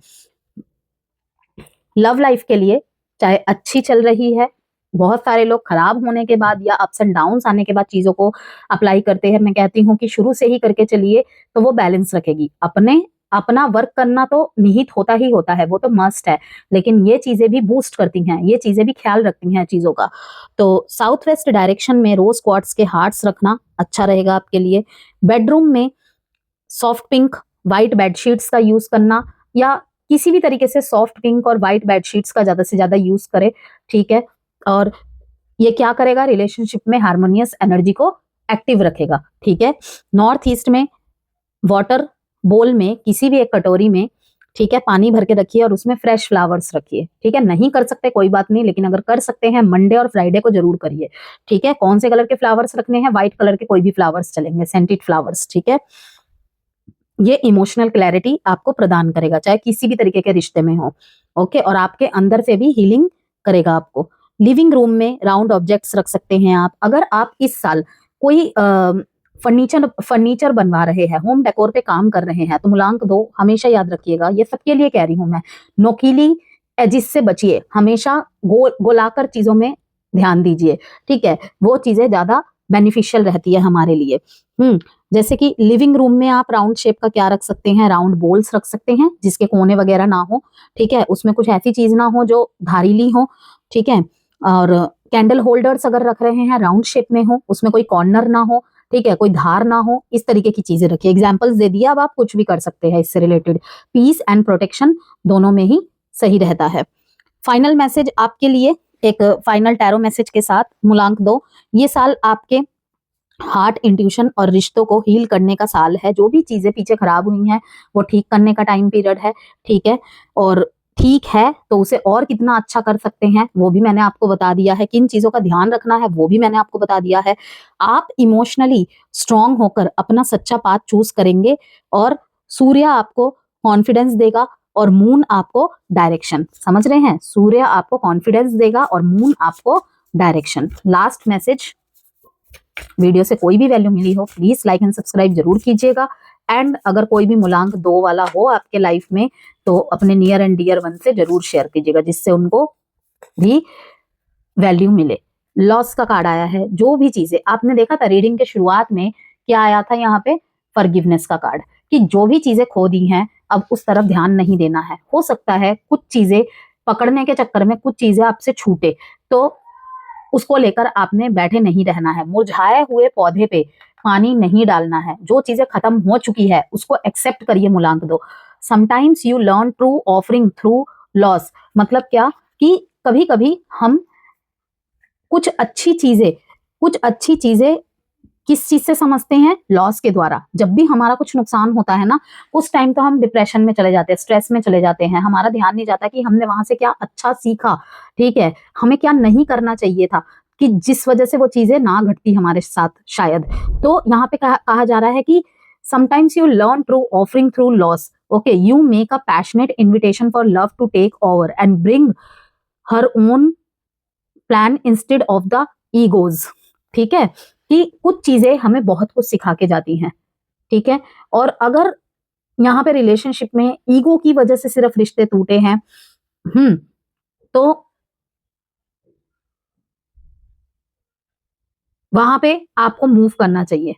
[SPEAKER 1] लव लाइफ के लिए, चाहे अच्छी चल रही है, बहुत सारे लोग खराब होने के बाद या अप्स एंड डाउन्स आने के बाद चीजों को अप्लाई करते हैं, मैं कहती हूँ कि शुरू से ही करके चलिए तो वो बैलेंस रखेगी। अपना वर्क करना तो निहित होता ही होता है, वो तो मस्ट है, लेकिन ये चीजें भी बूस्ट करती हैं, ये चीजें भी ख्याल रखती हैं चीजों का। तो साउथ वेस्ट डायरेक्शन में रोज क्वार्ट्स के हार्ट्स रखना अच्छा रहेगा आपके लिए। बेडरूम में सॉफ्ट पिंक व्हाइट बेडशीट्स का यूज करना, या किसी भी तरीके से सॉफ्ट पिंक और व्हाइट बेडशीट्स का ज्यादा से ज्यादा यूज करें, ठीक है। और ये क्या करेगा, रिलेशनशिप में हार्मोनियस एनर्जी को एक्टिव रखेगा, ठीक है। नॉर्थ ईस्ट में वाटर बोल में किसी भी एक कटोरी में, ठीक है, पानी भर के रखिए और उसमें फ्रेश फ्लावर्स रखिए, ठीक है। नहीं कर सकते कोई बात नहीं, लेकिन अगर कर सकते हैं मंडे और फ्राइडे को जरूर करिए, ठीक है। कौन से कलर के फ्लावर्स रखने हैं, व्हाइट कलर के कोई भी फ्लावर्स चलेंगे, सेंटेड फ्लावर्स, ठीक है। ये इमोशनल क्लैरिटी आपको प्रदान करेगा, चाहे किसी भी तरीके के रिश्ते में हो, ओके, और आपके अंदर से भी हीलिंग करेगा आपको। लिविंग रूम में राउंड ऑब्जेक्ट्स रख सकते हैं आप। अगर आप इस साल कोई फर्नीचर बनवा रहे हैं, होम डेकोर पे काम कर रहे हैं, तो मूलांक 2 हमेशा याद रखिएगा, ये सबके लिए कह रही हूं मैं, नोकीली एजिस से बचिए, हमेशा गोलाकार चीजों में ध्यान दीजिए, ठीक है, वो चीजें ज्यादा बेनिफिशियल रहती है हमारे लिए। जैसे कि लिविंग रूम में आप राउंड शेप का क्या रख सकते हैं, राउंड बोल्स रख सकते हैं जिसके कोने वगैरह ना हो, ठीक है, उसमें कुछ ऐसी चीज ना हो जो धारीली हो, ठीक है। और कैंडल होल्डर्स अगर रख रहे हैं राउंड शेप में हो, उसमें कोई कॉर्नर ना हो, ठीक है, कोई धार ना हो, इस तरीके की चीजें रखिए। एग्जाम्पल्स दे दिया, अब आप कुछ भी कर सकते हैं इससे रिलेटेड। पीस एंड प्रोटेक्शन दोनों में ही सही रहता है। फाइनल मैसेज आपके लिए, एक फाइनल टैरो मैसेज के साथ, मूलांक 2, ये साल आपके हार्ट इंट्यूशन और रिश्तों को हील करने का साल है। जो भी चीजें पीछे खराब हुई हैं वो ठीक करने का टाइम पीरियड है, ठीक है। और ठीक है तो उसे और कितना अच्छा कर सकते हैं वो भी मैंने आपको बता दिया है, किन चीजों का ध्यान रखना है वो भी मैंने आपको बता दिया है। आप इमोशनली स्ट्रांग होकर अपना सच्चा पाथ चूज करेंगे और सूर्य आपको कॉन्फिडेंस देगा और मून आपको डायरेक्शन, समझ रहे हैं, सूर्य आपको कॉन्फिडेंस देगा और मून आपको डायरेक्शन। लास्ट मैसेज, वीडियो से कोई भी वैल्यू मिली हो प्लीज लाइक एंड सब्सक्राइब जरूर कीजिएगा। एंड अगर कोई भी मूलांक 2 वाला हो आपके लाइफ में तो अपने नियर एंड डियर वन से जरूर शेयर कीजिएगा, जिससे उनको भी वैल्यू मिले। लॉस का कार्ड आया है, जो भी चीजें आपने देखा था रीडिंग के शुरुआत में क्या आया था यहाँ पे, फॉरगिवनेस का कार्ड, कि जो भी चीजें खो दी हैं अब उस तरफ ध्यान नहीं देना है। हो सकता है कुछ चीजें पकड़ने के चक्कर में कुछ चीजें आपसे छूटे, तो उसको लेकर आपने बैठे नहीं रहना है। मुरझाए हुए पौधे पे पानी नहीं डालना है, जो चीजें खत्म हो चुकी है उसको एक्सेप्ट करिए, मूलांक 2। Sometimes you learn through offering through loss, मतलब क्या कि कभी कभी हम कुछ अच्छी चीजें किस चीज से समझते हैं, लॉस के द्वारा। जब भी हमारा कुछ नुकसान होता है ना, उस टाइम तो हम डिप्रेशन में चले जाते हैं, स्ट्रेस में चले जाते हैं, हमारा ध्यान नहीं जाता कि हमने वहां से क्या अच्छा सीखा, ठीक है, हमें क्या नहीं करना चाहिए था, कि जिस वजह से वो चीजें ना घटती हमारे साथ शायद। तो यहाँ पे कहा जा रहा है कि sometimes you learn through offering through loss, okay, you make a passionate invitation for love to take over and bring her own plan instead of the egos, ठीक है, कि कुछ चीजें हमें बहुत कुछ सिखा के जाती हैं, ठीक है। और अगर यहाँ पे रिलेशनशिप में ईगो की वजह से सिर्फ रिश्ते टूटे हैं, तो वहां पे आपको मूव करना चाहिए,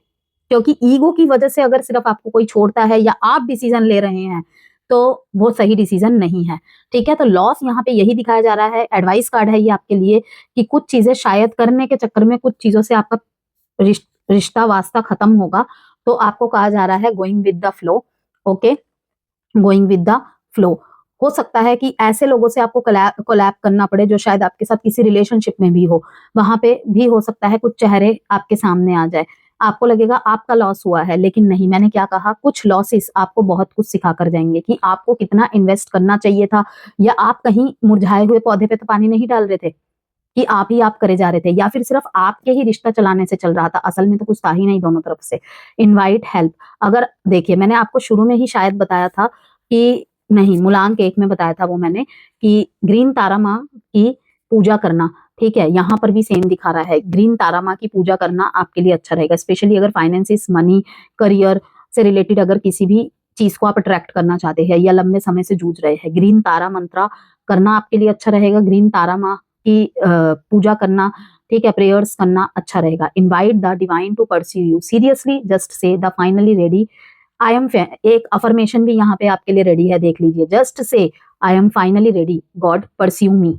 [SPEAKER 1] क्योंकि ईगो की वजह से अगर सिर्फ आपको कोई छोड़ता है या आप डिसीजन ले रहे हैं तो वो सही डिसीजन नहीं है, ठीक है। तो लॉस यहाँ पे यही दिखाया जा रहा है, एडवाइस कार्ड है ये आपके लिए, कि कुछ चीजें शायद करने के चक्कर में कुछ चीजों से आपका रिश्ता वास्ता खत्म होगा, तो आपको कहा जा रहा है going with the flow, okay, going with the flow. हो सकता है कि ऐसे लोगों से आपको कोलैब करना पड़े जो शायद आपके साथ किसी रिलेशनशिप में भी हो, वहां पे भी हो सकता है कुछ चेहरे आपके सामने आ जाए। आपको लगेगा आपका लॉस हुआ है, लेकिन नहीं, मैंने क्या कहा, कुछ लॉसेस आपको बहुत कुछ सिखा कर जाएंगे कि आपको कितना इन्वेस्ट करना चाहिए था, या आप कहीं मुरझाए हुए पौधे पे तो पानी नहीं डाल रहे थे कि आप करे जा रहे थे, या फिर सिर्फ आपके ही रिश्ता चलाने से चल रहा था, असल में तो कुछ था ही नहीं दोनों तरफ से। Invite help. अगर देखिए, मैंने आपको शुरू में ही शायद बताया था कि नहीं, मूलांक 1 में बताया था वो मैंने, कि ग्रीन तारा माँ की पूजा करना, ठीक है, यहाँ पर भी सेम दिखा रहा है। ग्रीन तारा माँ की पूजा करना आपके लिए अच्छा रहेगा, स्पेशली अगर फाइनेंसिस, मनी, करियर से रिलेटेड अगर किसी भी चीज को आप अट्रैक्ट करना चाहते हैं या लंबे समय से जूझ रहे हैं, ग्रीन तारा मंत्रा करना आपके लिए अच्छा रहेगा। ग्रीन तारा माँ की पूजा करना, ठीक है, प्रेयर्स करना अच्छा रहेगा। Invite the divine to pursue you, seriously just say the finally ready I am, एक अफर्मेशन भी यहाँ पे आपके लिए रेडी है, देख लीजिए। Just say I am finally ready, God pursue me.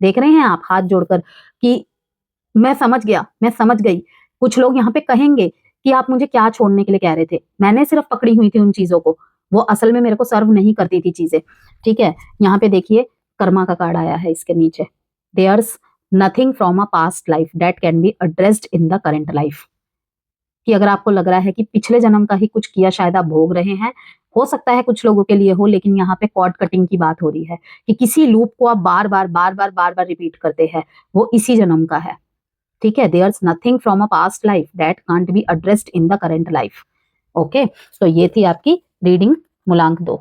[SPEAKER 1] देख रहे हैं आप हाथ जोड़कर कि मैं समझ गया, मैं समझ गई। कुछ लोग यहाँ पे कहेंगे कि आप मुझे क्या छोड़ने के लिए कह रहे थे, मैंने सिर्फ पकड़ी हुई थी उन चीजों को, वो असल में मेरे को सर्व नहीं करती थी चीजें, ठीक है। यहाँ पे देखिए कर्मा का कार्ड आया है इसके नीचे, there's nothing from a past life that can be addressed in the current life. कि अगर आपको लग रहा है कि पिछले जन्म का ही कुछ किया शायद आप भोग रहे हैं, हो सकता है कुछ लोगों के लिए हो, लेकिन यहाँ पे कॉर्ड कटिंग की बात हो रही है कि किसी लूप को आप बार बार रिपीट करते हैं, वो इसी जन्म का है, ठीक है। There's nothing from a past life that can't be addressed in the current life. Okay, तो ये थी आपकी रीडिंग मूलांक 2।